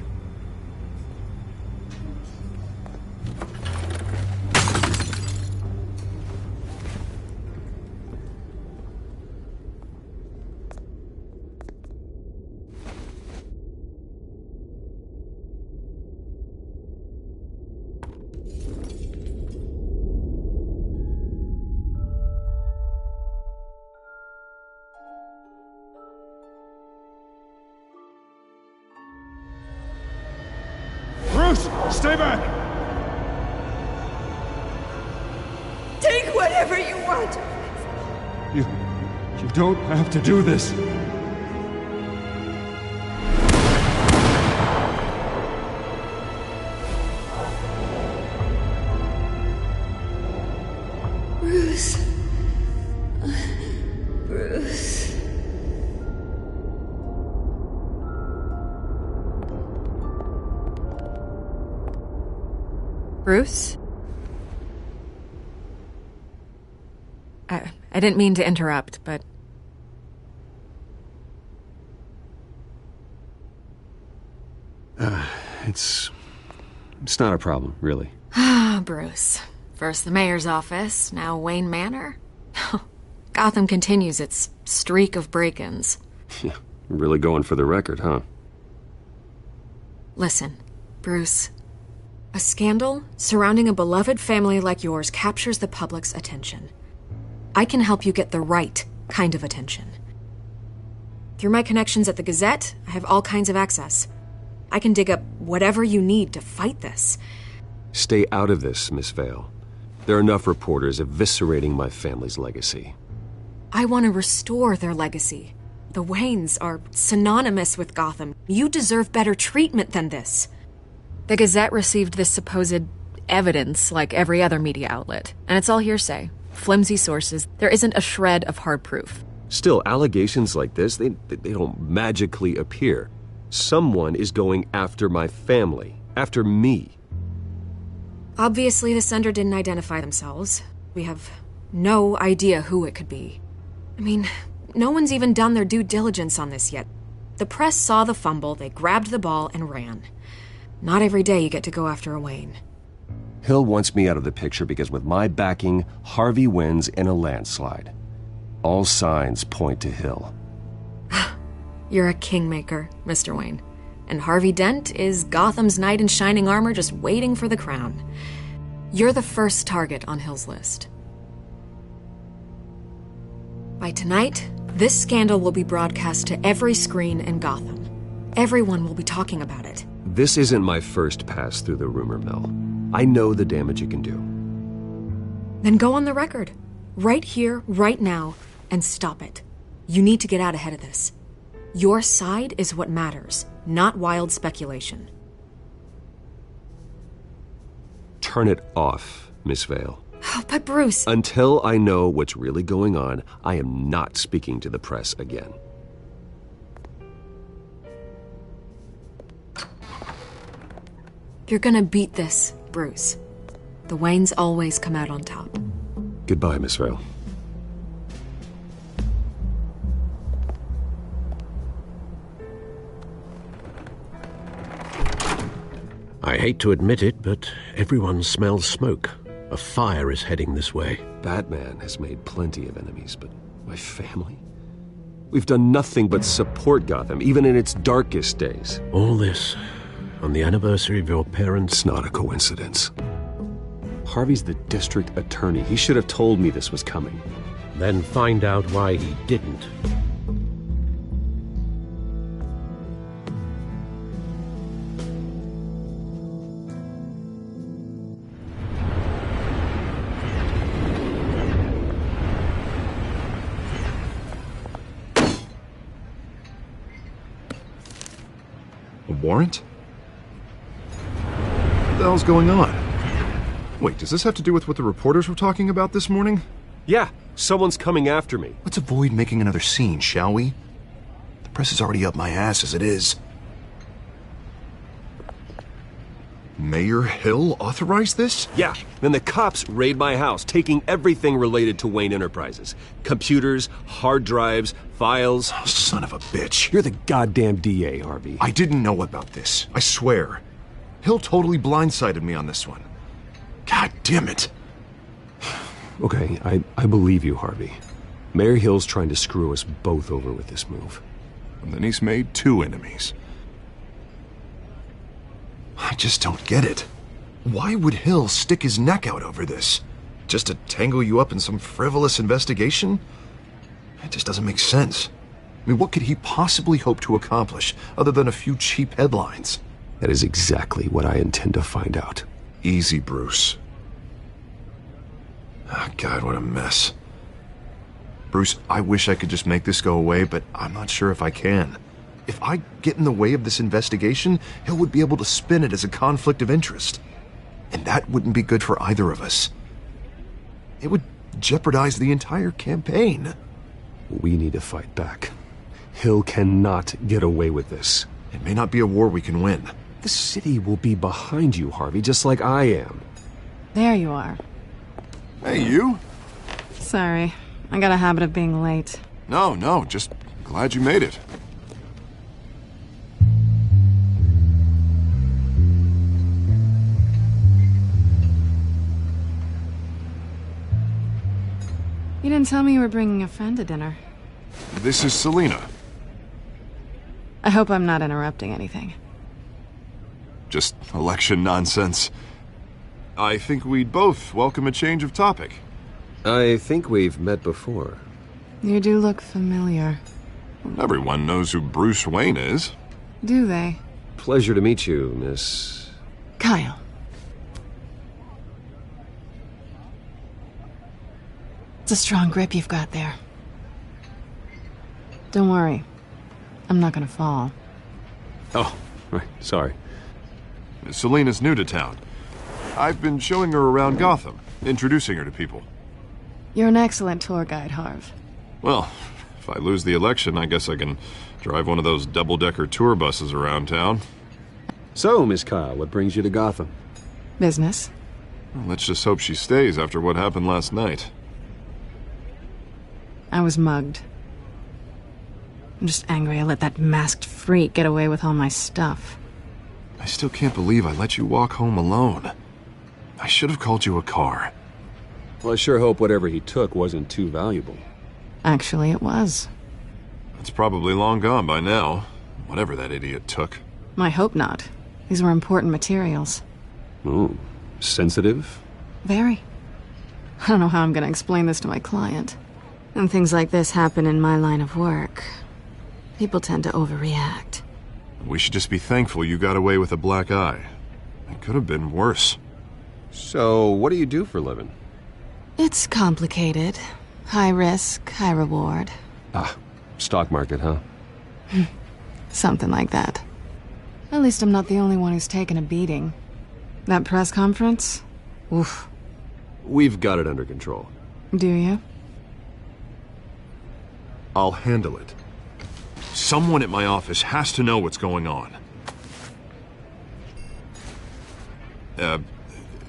Stay back! Take whatever you want! You don't have to do this. Bruce. Bruce. Bruce? I didn't mean to interrupt, but... It's not a problem, really. Ah, Bruce. First the mayor's office, now Wayne Manor. Gotham continues its streak of break-ins. Yeah, really going for the record, huh? Listen, Bruce. A scandal surrounding a beloved family like yours captures the public's attention. I can help you get the right kind of attention. Through my connections at the Gazette, I have all kinds of access. I can dig up whatever you need to fight this. Stay out of this, Miss Vale. There are enough reporters eviscerating my family's legacy. I want to restore their legacy. The Waynes are synonymous with Gotham. You deserve better treatment than this. The Gazette received this supposed evidence like every other media outlet, and it's all hearsay. Flimsy sources. There isn't a shred of hard proof. Still, allegations like this, they don't magically appear. Someone is going after my family, after me. Obviously, the sender didn't identify themselves. We have no idea who it could be. I mean, no one's even done their due diligence on this yet. The press saw the fumble, they grabbed the ball and ran. Not every day you get to go after a Wayne. Hill wants me out of the picture because with my backing, Harvey wins in a landslide. All signs point to Hill. You're a kingmaker, Mr. Wayne. And Harvey Dent is Gotham's knight in shining armor just waiting for the crown. You're the first target on Hill's list. By tonight, this scandal will be broadcast to every screen in Gotham. Everyone will be talking about it. This isn't my first pass through the rumor mill. I know the damage it can do. Then go on the record. Right here, right now, and stop it. You need to get out ahead of this. Your side is what matters, not wild speculation. Turn it off, Miss Vale. Oh, but Bruce... Until I know what's really going on, I am not speaking to the press again. You're gonna beat this, Bruce. The Waynes always come out on top. Goodbye, Miss Vale. I hate to admit it, but everyone smells smoke. A fire is heading this way. Batman has made plenty of enemies, but my family? We've done nothing but support Gotham, even in its darkest days. All this on the anniversary of your parents'... It's not a coincidence. Harvey's the district attorney. He should have told me this was coming. Then find out why he didn't. A warrant? What the hell's going on? Wait, does this have to do with what the reporters were talking about this morning? Yeah, someone's coming after me. Let's avoid making another scene, shall we? The press is already up my ass as it is. Mayor Hill authorized this? Yeah, then the cops raid my house, taking everything related to Wayne Enterprises. Computers, hard drives, files. Oh, son of a bitch. You're the goddamn DA, Harvey. I didn't know about this. I swear. Hill totally blindsided me on this one. God damn it. Okay, I believe you, Harvey. Mayor Hill's trying to screw us both over with this move. And then he's made 2 enemies. I just don't get it. Why would Hill stick his neck out over this? Just to tangle you up in some frivolous investigation? It just doesn't make sense. I mean, what could he possibly hope to accomplish other than a few cheap headlines? That is exactly what I intend to find out. Easy, Bruce. Oh, God, what a mess. Bruce, I wish I could just make this go away, but I'm not sure if I can. If I get in the way of this investigation, Hill would be able to spin it as a conflict of interest. And that wouldn't be good for either of us. It would jeopardize the entire campaign. We need to fight back. Hill cannot get away with this. It may not be a war we can win. The city will be behind you, Harvey, just like I am. There you are. Hey, you? Sorry. I got a habit of being late. No, just glad you made it. You didn't tell me you were bringing a friend to dinner. This is Selina. I hope I'm not interrupting anything. Just election nonsense. I think we'd both welcome a change of topic. I think we've met before. You do look familiar. Everyone knows who Bruce Wayne is. Do they? Pleasure to meet you, Miss... Kyle. It's a strong grip you've got there. Don't worry. I'm not gonna fall. Oh, right. Sorry. Selina's new to town. I've been showing her around Gotham, introducing her to people. You're an excellent tour guide, Harv. Well, if I lose the election, I guess I can drive one of those double-decker tour buses around town. So, Miss Kyle, what brings you to Gotham? Business. Well, let's just hope she stays after what happened last night. I was mugged. I'm just angry I let that masked freak get away with all my stuff. I still can't believe I let you walk home alone. I should have called you a car. Well, I sure hope whatever he took wasn't too valuable. Actually, it was. It's probably long gone by now, whatever that idiot took. I hope not. These were important materials. Ooh, sensitive? Very. I don't know how I'm gonna explain this to my client. And things like this happen in my line of work. People tend to overreact. We should just be thankful you got away with a black eye. It could have been worse. So, what do you do for a living? It's complicated. High risk, high reward. Ah, stock market, huh? Something like that. At least I'm not the only one who's taken a beating. That press conference? Oof. We've got it under control. Do you? I'll handle it. Someone at my office has to know what's going on.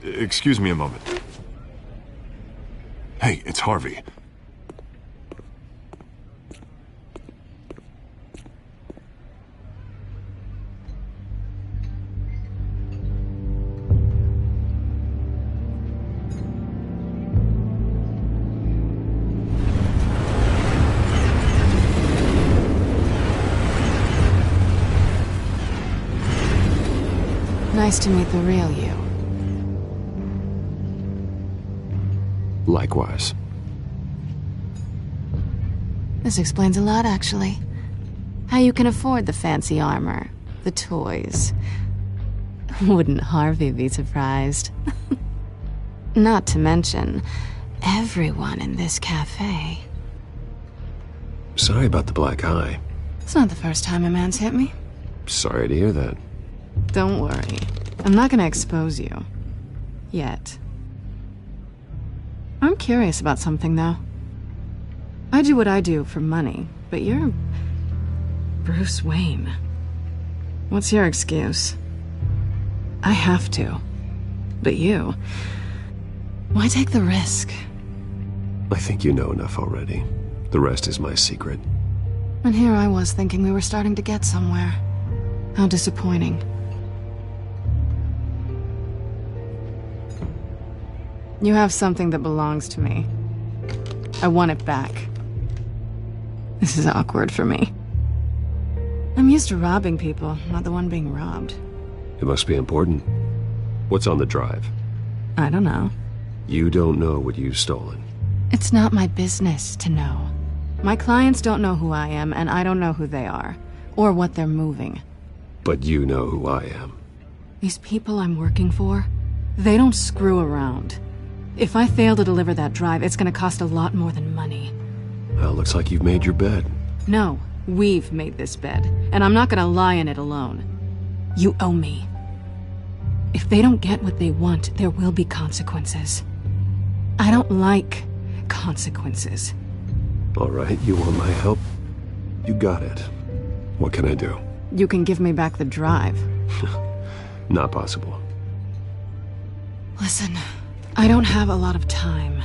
Excuse me a moment. Hey, it's Harvey. Nice to meet the real you. Likewise. This explains a lot, actually. How you can afford the fancy armor, the toys. Wouldn't Harvey be surprised? Not to mention, everyone in this cafe. Sorry about the black eye. It's not the first time a man's hit me. Sorry to hear that. Don't worry. I'm not gonna expose you. Yet. I'm curious about something, though. I do what I do for money, but you're... Bruce Wayne. What's your excuse? I have to. But you... Why take the risk? I think you know enough already. The rest is my secret. And here I was thinking we were starting to get somewhere. How disappointing. You have something that belongs to me. I want it back. This is awkward for me. I'm used to robbing people, not the one being robbed. It must be important. What's on the drive? I don't know. You don't know what you've stolen. It's not my business to know. My clients don't know who I am, and I don't know who they are, or what they're moving. But you know who I am. These people I'm working for, they don't screw around. If I fail to deliver that drive, it's gonna cost a lot more than money. Well, looks like you've made your bed. No, we've made this bed, and I'm not gonna lie in it alone. You owe me. If they don't get what they want, there will be consequences. I don't like consequences. All right, you want my help? You got it. What can I do? You can give me back the drive. Not possible. Listen, I don't have a lot of time.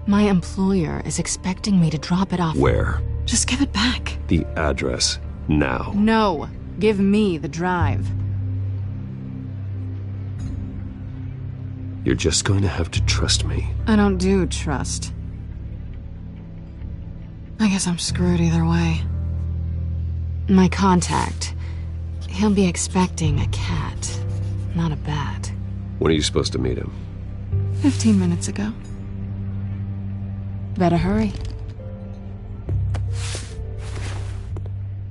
My employer is expecting me to drop it off. Where? Just give it back. The address, now. No, give me the drive. You're just going to have to trust me. I don't do trust. I guess I'm screwed either way. My contact, he'll be expecting a cat, not a bat. When are you supposed to meet him? 15 minutes ago. Better hurry.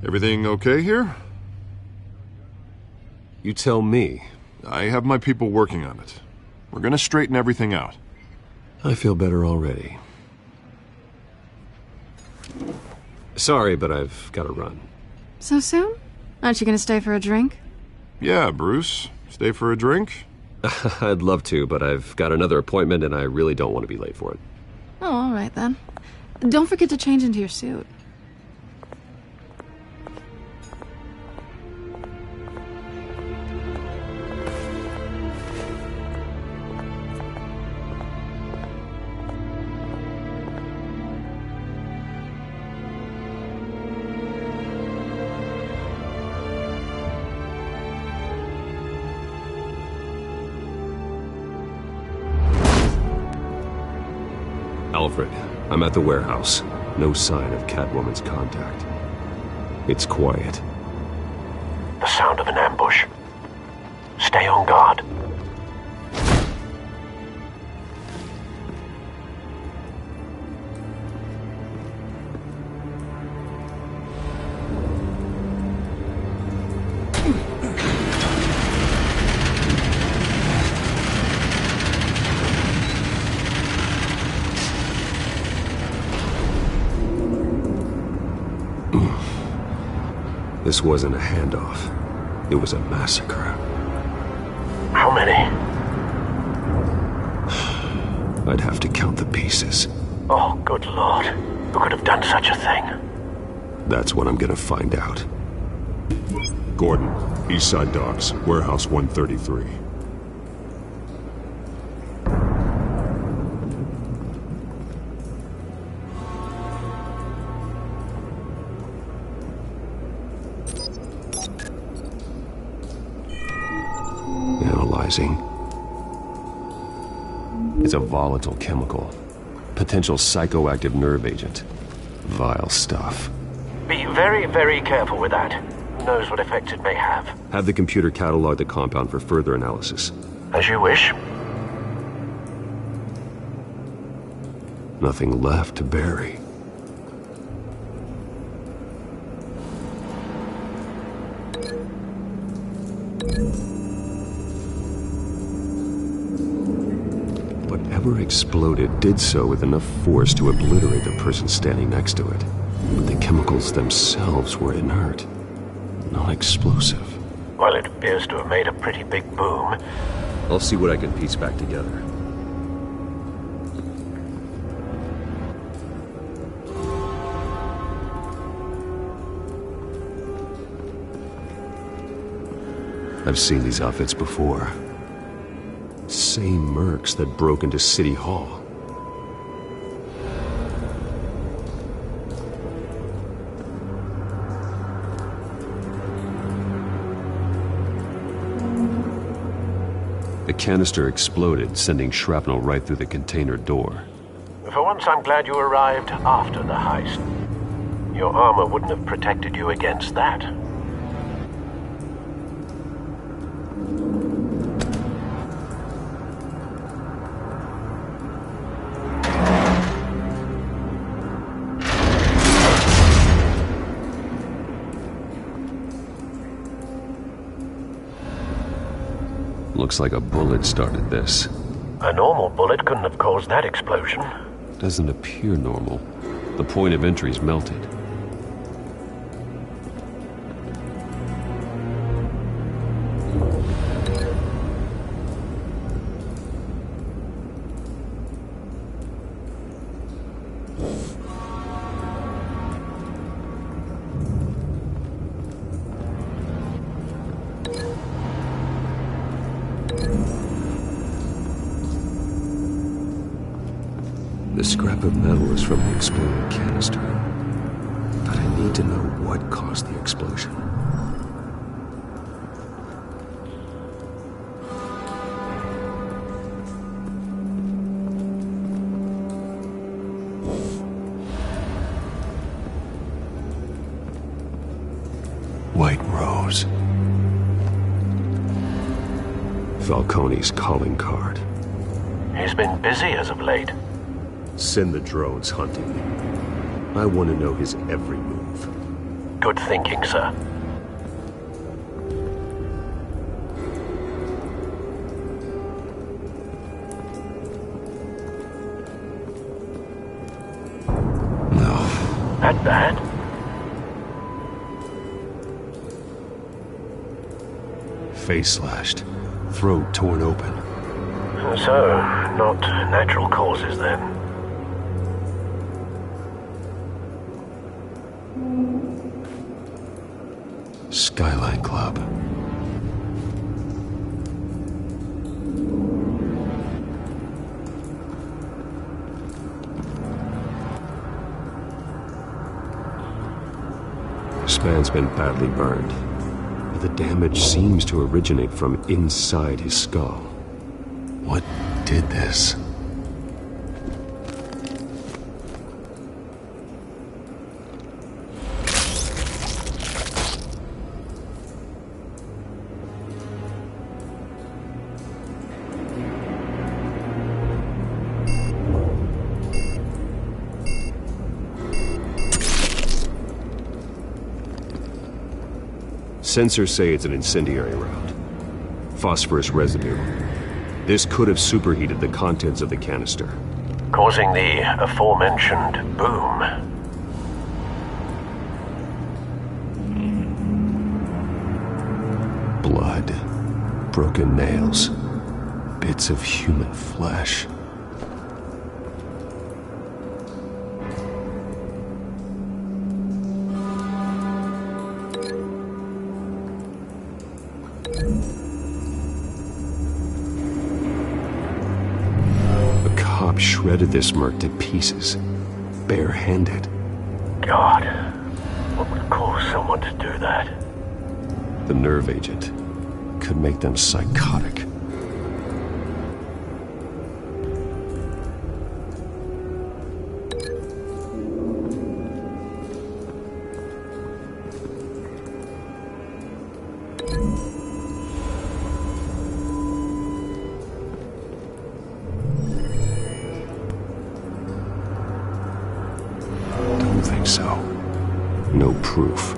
Everything okay here? You tell me. I have my people working on it. We're gonna straighten everything out. I feel better already. Sorry, but I've got to run. So soon? Aren't you gonna stay for a drink? Yeah, Bruce. Stay for a drink? I'd love to, but I've got another appointment and I really don't want to be late for it. Oh, all right then. Don't forget to change into your suit. Alfred, I'm at the warehouse. No sign of Catwoman's contact. It's quiet. The sound of an ambush. Stay on guard. This wasn't a handoff. It was a massacre. How many? I'd have to count the pieces. Oh, good Lord. Who could have done such a thing? That's what I'm gonna find out. Gordon, Eastside Docks, Warehouse 133. Analyzing. It's a volatile chemical. Potential psychoactive nerve agent. Vile stuff. Be very, very careful with that. Who knows what effect it may have? Have the computer catalog the compound for further analysis. As you wish. Nothing left to bury. Whatever exploded did so with enough force to obliterate the person standing next to it. But the chemicals themselves were inert, non-explosive. Well, it appears to have made a pretty big boom. I'll see what I can piece back together. I've seen these outfits before. Same mercs that broke into City Hall. The canister exploded, sending shrapnel right through the container door. For once, I'm glad you arrived after the heist. Your armor wouldn't have protected you against that. Looks like a bullet started this. A normal bullet couldn't have caused that explosion. Doesn't appear normal. The point of entry's melted. The scrap of metal is from the exploded canister. But I need to know what caused the explosion. White Rose. Falcone's calling card. He's been busy as of late. Send the drones hunting me. I want to know his every move. Good thinking, sir. No. That bad? Face slashed. Throat torn open. So, not natural causes then. Skyline Club. This man's been badly burned, but the damage seems to originate from inside his skull. What did this? Sensors say it's an incendiary round. Phosphorus residue. This could have superheated the contents of the canister, causing the aforementioned boom. Blood. Broken nails. Bits of human flesh. shredded this merc to pieces, barehanded. God, what would cause someone to do that? The nerve agent could make them psychotic. Don't think so. No proof.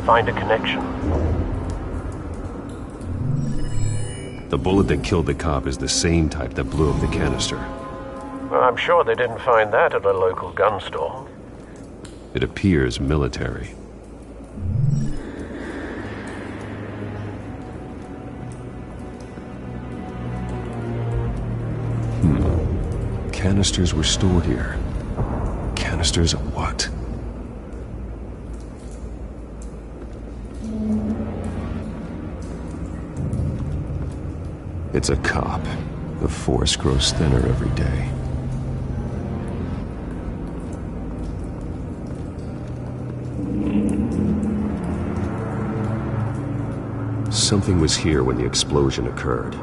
Find a connection. The bullet that killed the cop is the same type that blew up the canister. Well, I'm sure they didn't find that at a local gun store. It appears military. Canisters were stored here. Canisters of what? It's a cop. The force grows thinner every day. Something was here when the explosion occurred.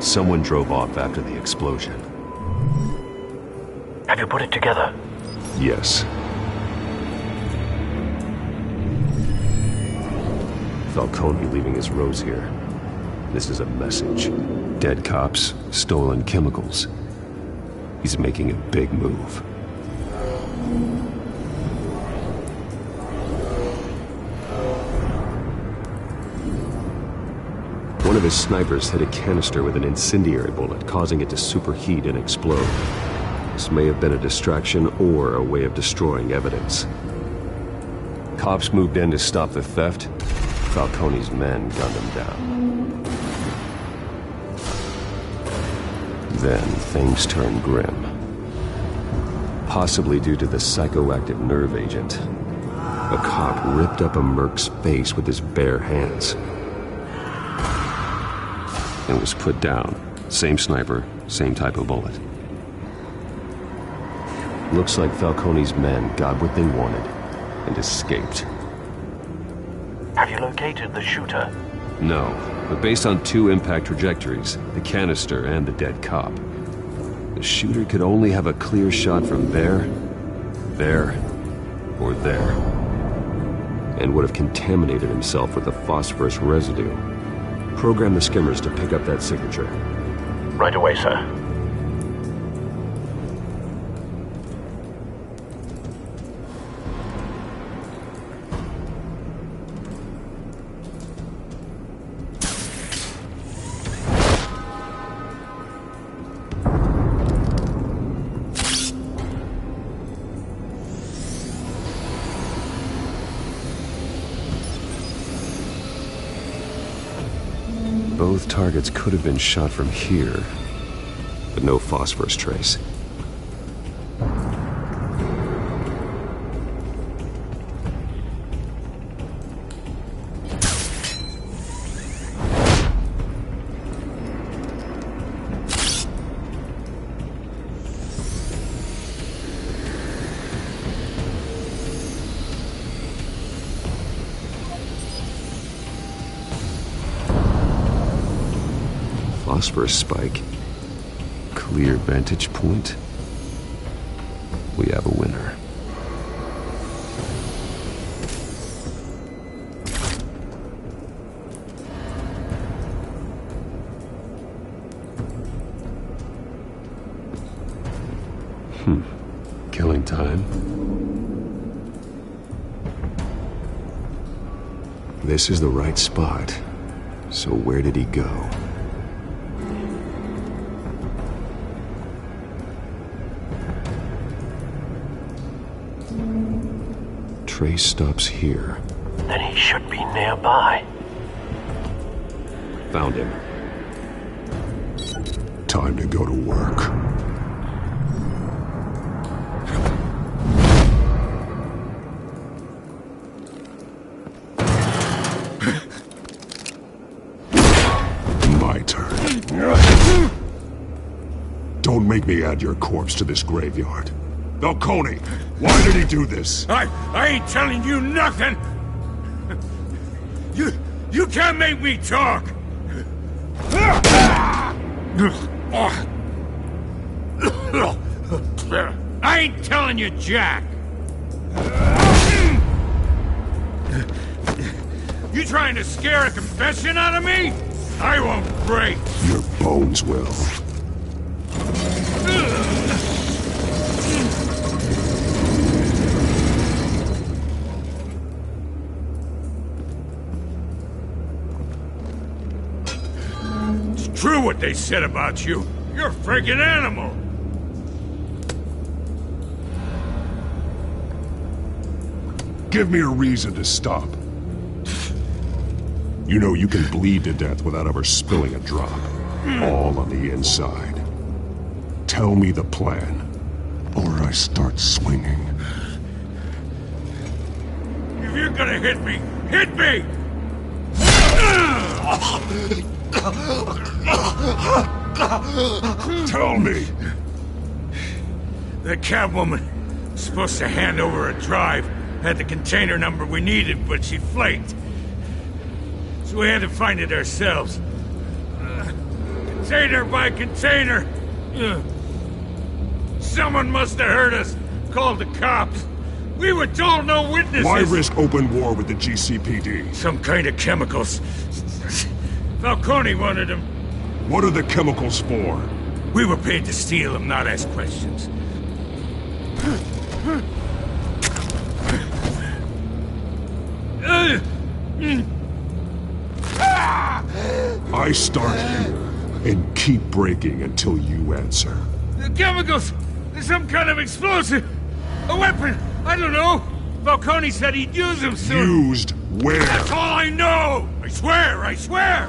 Someone drove off after the explosion. Have you put it together? Yes. Falcone leaving his rose here. This is a message. Dead cops, stolen chemicals. He's making a big move. One of his snipers hit a canister with an incendiary bullet, causing it to superheat and explode. This may have been a distraction or a way of destroying evidence. Cops moved in to stop the theft. Falcone's men gunned him down. Then things turned grim. Possibly due to the psychoactive nerve agent. A cop ripped up a merc's face with his bare hands. And was put down. Same sniper, same type of bullet. Looks like Falcone's men got what they wanted and escaped. Have you located the shooter? No, but based on two impact trajectories, the canister and the dead cop, the shooter could only have a clear shot from there, or there, and would have contaminated himself with the phosphorus residue. Program the skimmers to pick up that signature. Right away, sir. Both targets could have been shot from here, but no phosphorus trace. Phosphorus spike. clear vantage point, we have a winner. Killing time. This is the right spot. So where did he go? Trace stops here. Then he should be nearby. Found him. Time to go to work. Don't make me add your corpse to this graveyard. Falcone, why did he do this? I ain't telling you nothing! You can't make me talk! I ain't telling you jack! You trying to scare a confession out of me? I won't break! Your bones will. It's true what they said about you. You're a freaking animal! Give me a reason to stop. You know you can bleed to death without ever spilling a drop. All on the inside. Tell me the plan, or I start swinging. If you're gonna hit me, hit me! Tell me! The Catwoman was supposed to hand over a drive, had the container number we needed, but she flaked. So we had to find it ourselves. Container by container. Someone must have heard us, called the cops. We were told no witnesses. Why risk open war with the GCPD? Some kind of chemicals. Falcone wanted them. What are the chemicals for? We were paid to steal them, not ask questions. I start here and keep breaking until you answer. The chemicals! There's some kind of explosive! A weapon! I don't know! Falcone said he'd use them soon! Used where? That's all I know! I swear! I swear!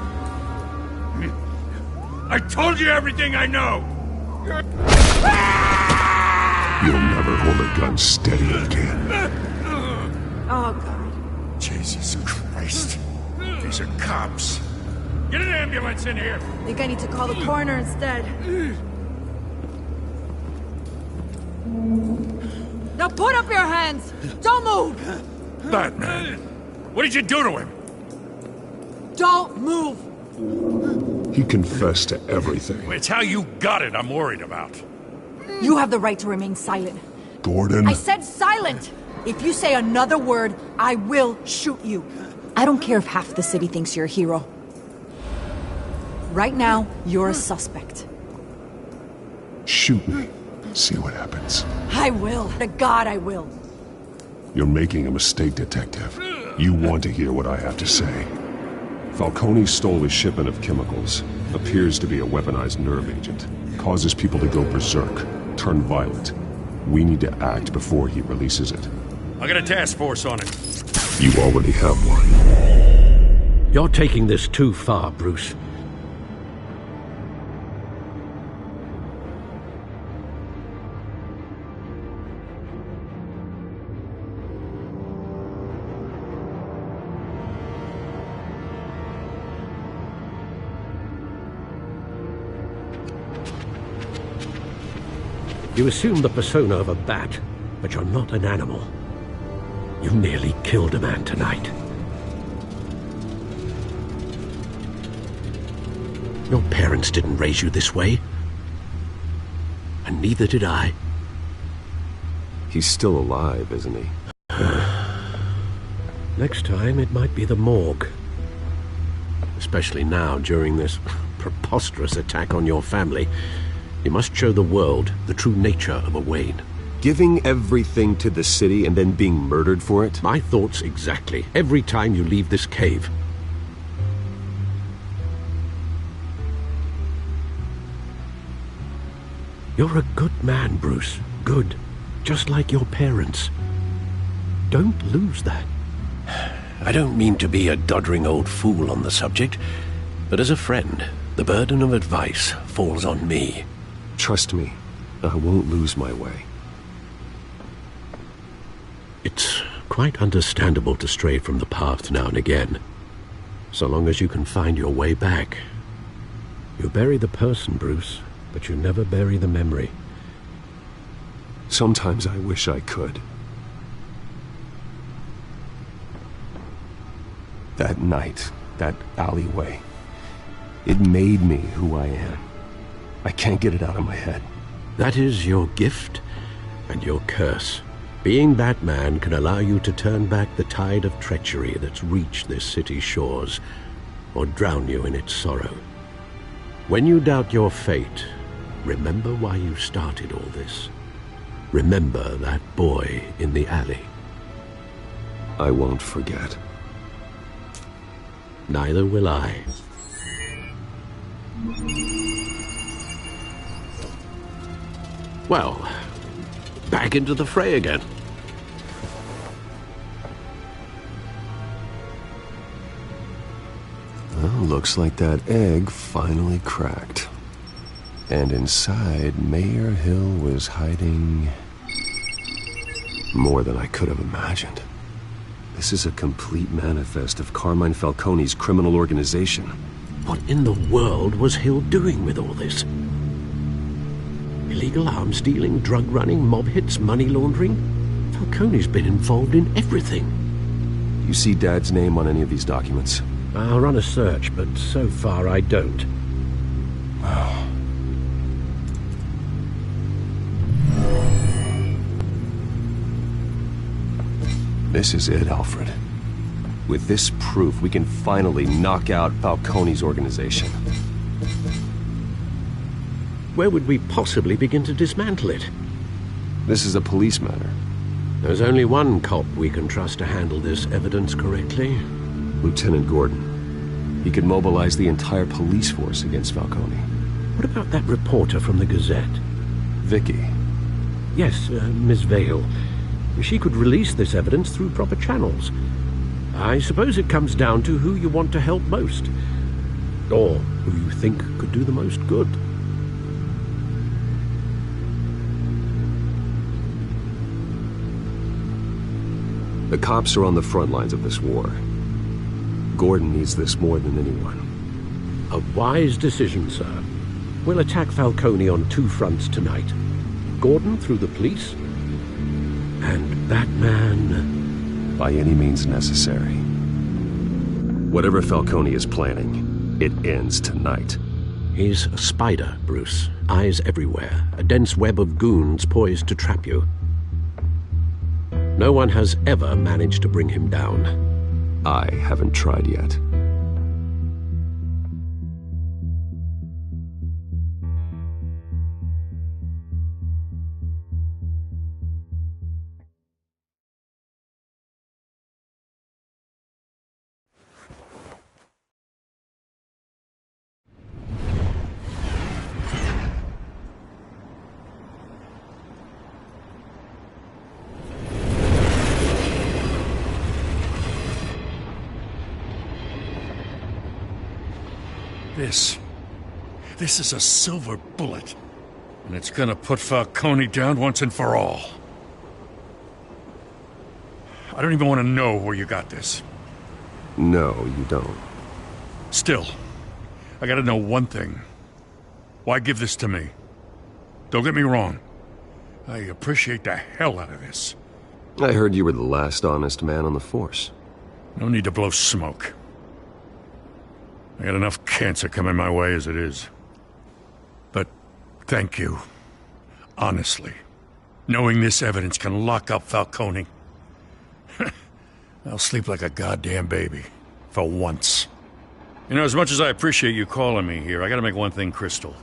I told you everything I know! You'll never hold a gun steady again. Oh, God. Jesus Christ. These are cops. Get an ambulance in here! I think I need to call the coroner instead. Now put up your hands! Don't move! Batman! What did you do to him? Don't move! He confessed to everything. It's how you got it I'm worried about. You have the right to remain silent. Gordon? I said silent! If you say another word, I will shoot you. I don't care if half the city thinks you're a hero. Right now, you're a suspect. Shoot me. See what happens. I will. To God, I will. You're making a mistake, Detective. You want to hear what I have to say. Falcone stole a shipment of chemicals. Appears to be a weaponized nerve agent. Causes people to go berserk. Turn violent. We need to act before he releases it. I got a task force on it. You already have one. You're taking this too far, Bruce. You assume the persona of a bat, but you're not an animal. You nearly killed a man tonight. Your parents didn't raise you this way. Neither did I. He's still alive, isn't he? Next time, it might be the morgue. Especially now, during this preposterous attack on your family. You must show the world the true nature of a Wayne. Giving everything to the city and then being murdered for it? My thoughts exactly. Every time you leave this cave. You're a good man, Bruce. Good. Just like your parents. Don't lose that. I don't mean to be a doddering old fool on the subject, but as a friend, the burden of advice falls on me. Trust me, I won't lose my way. It's quite understandable to stray from the path now and again, so long as you can find your way back. You bury the person, Bruce, but you never bury the memory. Sometimes I wish I could. That night, that alleyway, it made me who I am. I can't get it out of my head. That is your gift and your curse. Being Batman can allow you to turn back the tide of treachery that's reached this city's shores, or drown you in its sorrow. When you doubt your fate, remember why you started all this. Remember that boy in the alley. I won't forget. Neither will I. Well, back into the fray again. Well, looks like that egg finally cracked. And inside, Mayor Hill was hiding more than I could have imagined. This is a complete manifest of Carmine Falcone's criminal organization. What in the world was Hill doing with all this? Illegal arms dealing, drug running, mob hits, money laundering? Falcone's been involved in everything. You see Dad's name on any of these documents? I'll run a search, but so far I don't. Wow. This is it, Alfred. With this proof, we can finally knock out Falcone's organization. Where would we possibly begin to dismantle it? This is a police matter. There's only one cop we can trust to handle this evidence correctly. Lieutenant Gordon. He could mobilize the entire police force against Falcone. What about that reporter from the Gazette? Vicky. Yes, Miss Vale. She could release this evidence through proper channels. I suppose it comes down to who you want to help most. Or who you think could do the most good. The cops are on the front lines of this war. Gordon needs this more than anyone. A wise decision, sir. We'll attack Falcone on two fronts tonight. Gordon through the police, and Batman... by any means necessary. Whatever Falcone is planning, it ends tonight. He's a spider, Bruce. Eyes everywhere. A dense web of goons poised to trap you. No one has ever managed to bring him down. I haven't tried yet. This is a silver bullet. And it's gonna put Falcone down once and for all. I don't even want to know where you got this. No, you don't. Still, I gotta know one thing. Why give this to me? Don't get me wrong. I appreciate the hell out of this. I heard you were the last honest man on the force. No need to blow smoke. I got enough cancer coming my way as it is. But thank you. Honestly, knowing this evidence can lock up Falcone, I'll sleep like a goddamn baby. For once. You know, as much as I appreciate you calling me here, I gotta make one thing crystal.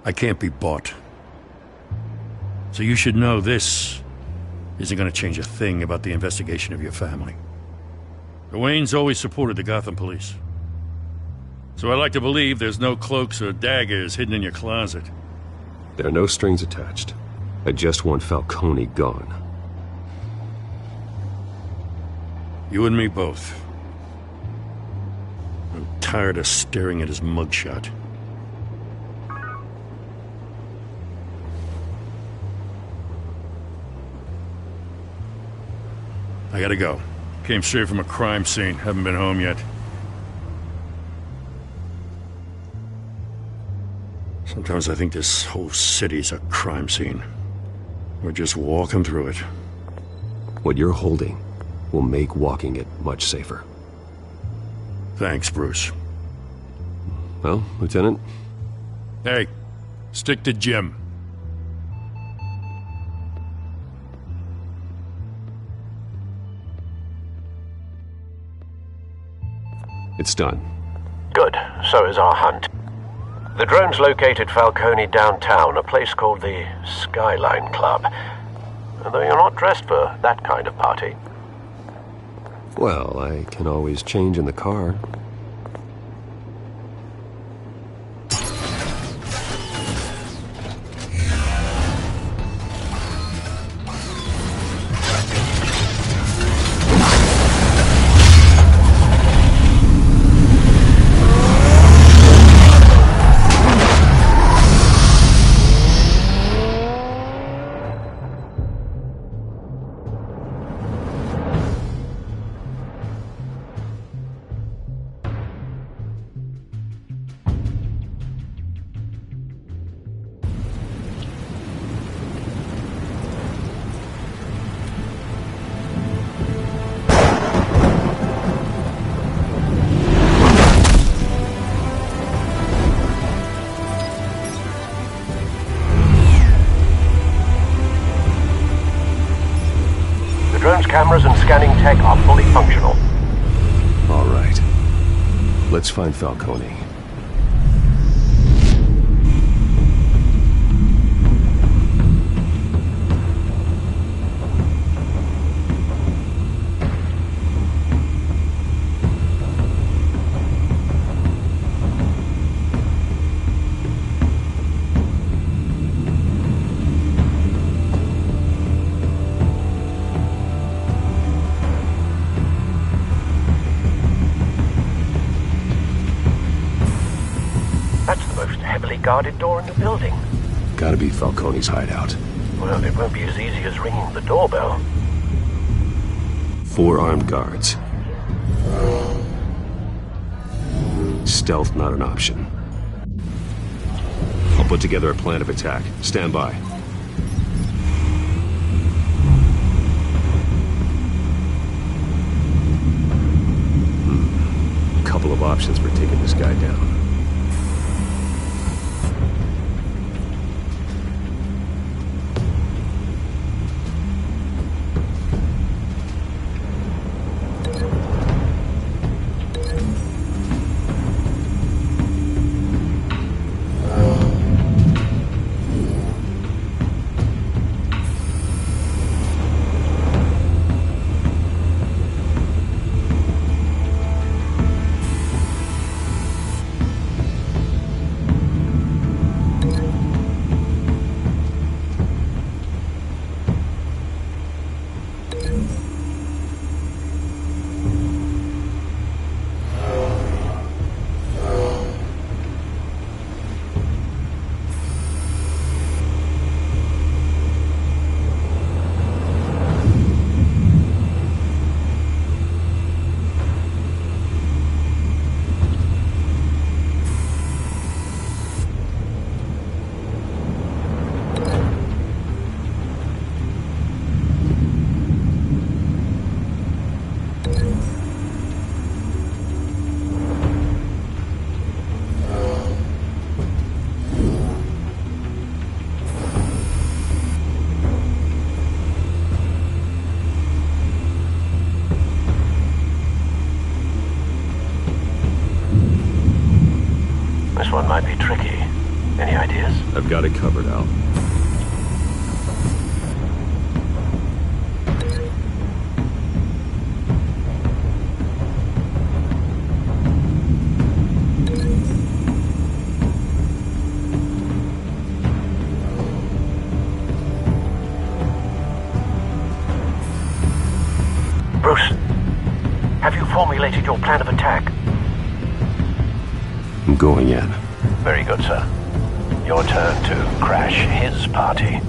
I can't be bought. So you should know this isn't gonna change a thing about the investigation of your family. The Waynes always supported the Gotham police. So I like to believe there's no cloaks or daggers hidden in your closet. There are no strings attached. I just want Falcone gone. You and me both. I'm tired of staring at his mugshot. I gotta go. Came straight from a crime scene. Haven't been home yet. Sometimes I think this whole city's a crime scene. We're just walking through it. What you're holding will make walking it much safer. Thanks, Bruce. Well, Lieutenant? Hey, stick to Jim. It's done. Good. So is our hunt. The drones located Falcone downtown, a place called the Skyline Club. Though you're not dressed for that kind of party. Well, I can always change in the car. Cameras and scanning tech are fully functional. All right. Let's find Falcone. Guarded door in the building. Gotta be Falcone's hideout. Well, it won't be as easy as ringing the doorbell. 4 armed guards. Stealth not an option. I'll put together a plan of attack. Stand by. Couple of options for taking this guy down. this one might be tricky. Any ideas? I've got it covered, Al. Bruce, have you formulated your plan of attack? I'm going in. Very good, sir. Your turn to crash his party.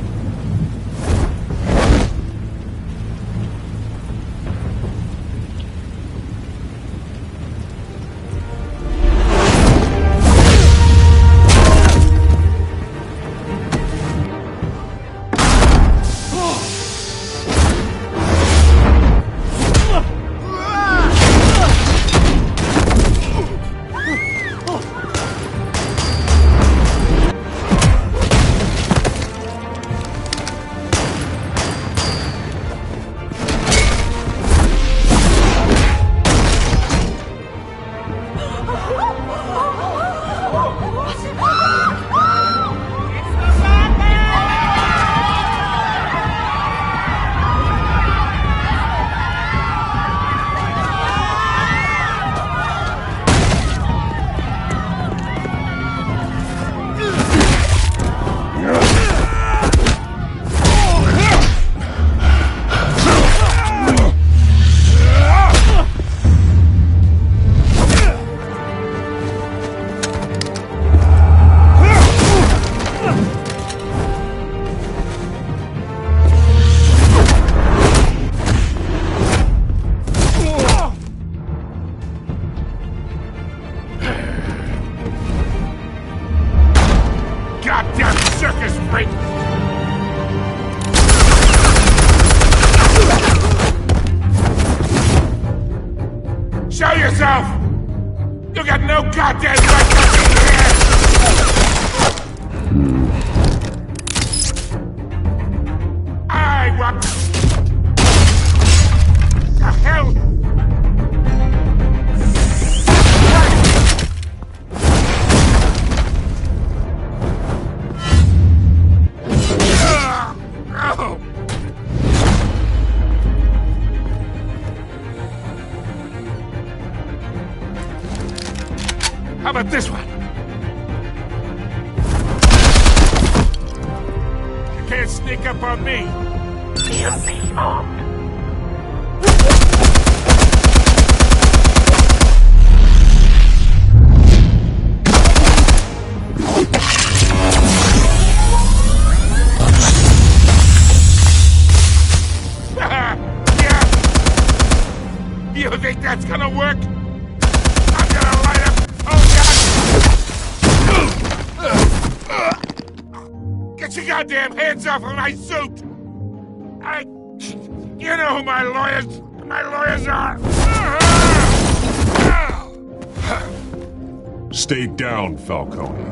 Show yourself! You got no goddamn right to be here! I want... The hell? How about this one? You can't sneak up on me. EMP armed. Yeah. You think that's gonna work? I'm gonna light up. Get your goddamn hands off of my suit! You know who my lawyers are! Stay down, Falcone.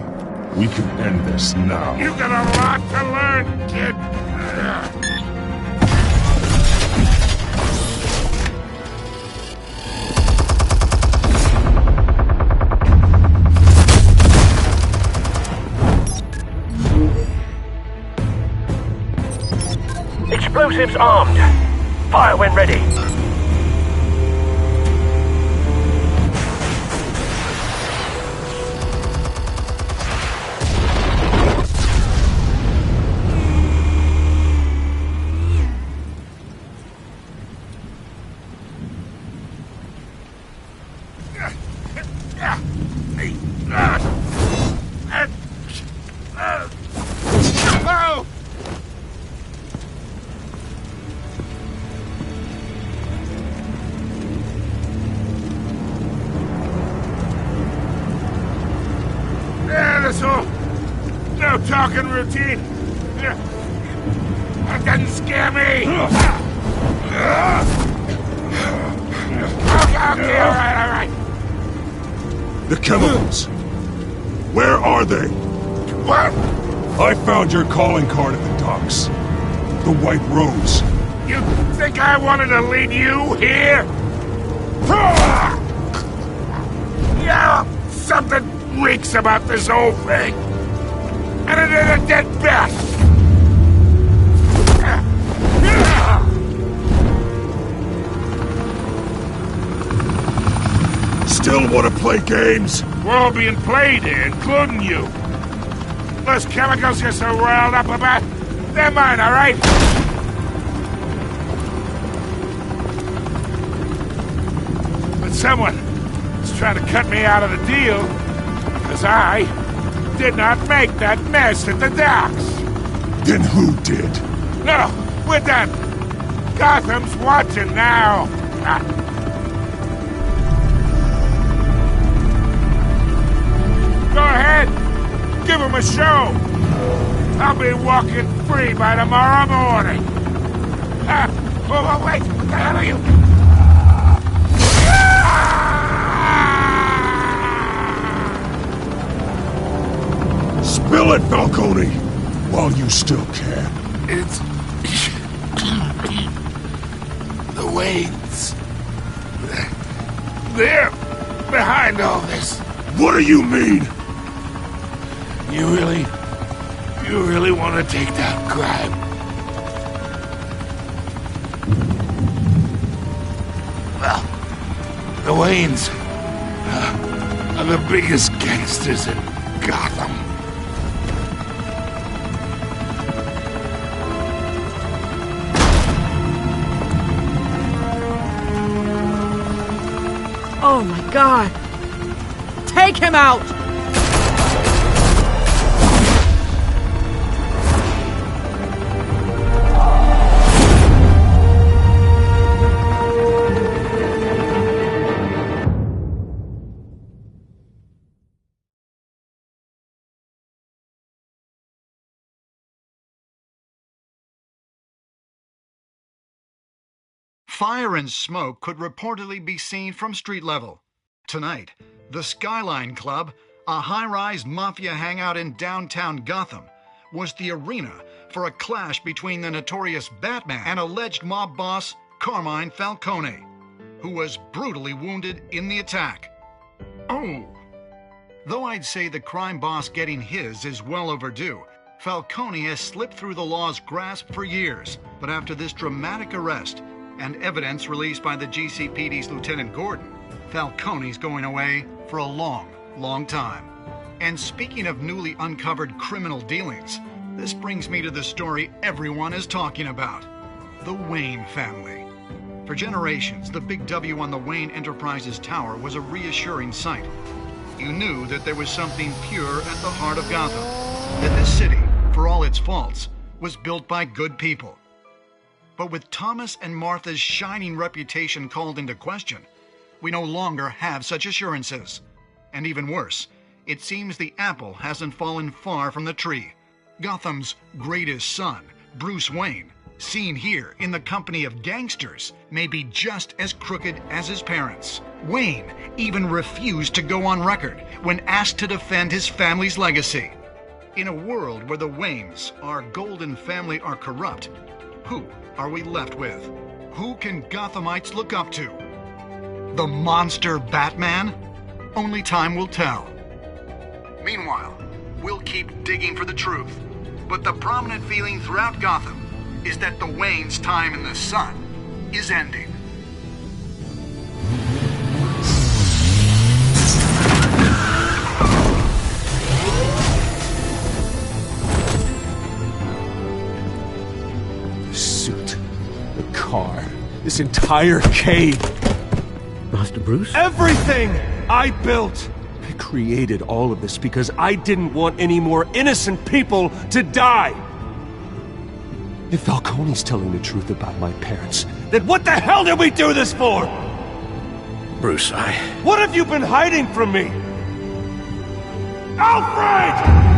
We can end this now. You got a lot to learn, kid! Explosives armed. Fire when ready. This whole no talking routine. That doesn't scare me. Okay, all right. The chemicals. Where are they? What? I found your calling card at the docks. The White Rose. You think I wanted to lead you here? Yeah, something reeks about this whole thing. And it is a dead bat. Still want to play games? We're all being played here, including you. Those chemicals you're so riled up about, they're mine, all right? But someone is trying to cut me out of the deal, because I did not make that mess at the docks. Then who did? No, we're done. Gotham's watching now. Go ahead. Give him a show. I'll be walking free by tomorrow morning. Oh, wait. What the hell are you? Spill it, Falcone, while you still can. It's... the Waynes. They're behind all this. What do you mean? You really want to take down crime? Well, the Waynes are the biggest gangsters in Gotham. Oh my God! Take him out! Fire and smoke could reportedly be seen from street level. Tonight, the Skyline Club, a high-rise mafia hangout in downtown Gotham, was the arena for a clash between the notorious Batman and alleged mob boss Carmine Falcone, who was brutally wounded in the attack. Oh! Though I'd say the crime boss getting his is well overdue, Falcone has slipped through the law's grasp for years, but after this dramatic arrest and evidence released by the GCPD's Lieutenant Gordon, Falcone's going away for a long, long time. And speaking of newly uncovered criminal dealings, this brings me to the story everyone is talking about: the Wayne family. For generations, the big W on the Wayne Enterprises Tower was a reassuring sight. You knew that there was something pure at the heart of Gotham, that this city, for all its faults, was built by good people. But with Thomas and Martha's shining reputation called into question, we no longer have such assurances. And even worse, it seems the apple hasn't fallen far from the tree. Gotham's greatest son, Bruce Wayne, seen here in the company of gangsters, may be just as crooked as his parents. Wayne even refused to go on record when asked to defend his family's legacy. In a world where the Waynes, our golden family, are corrupt, who are we left with? Who can Gothamites look up to? The monster Batman? Only time will tell. Meanwhile, we'll keep digging for the truth. But the prominent feeling throughout Gotham is that the Waynes' time in the sun is ending. The suit, the car, this entire cave. Master Bruce? Everything I built! I created all of this because I didn't want any more innocent people to die! If Falcone's telling the truth about my parents, then what the hell did we do this for? Bruce, What have you been hiding from me? Alfred!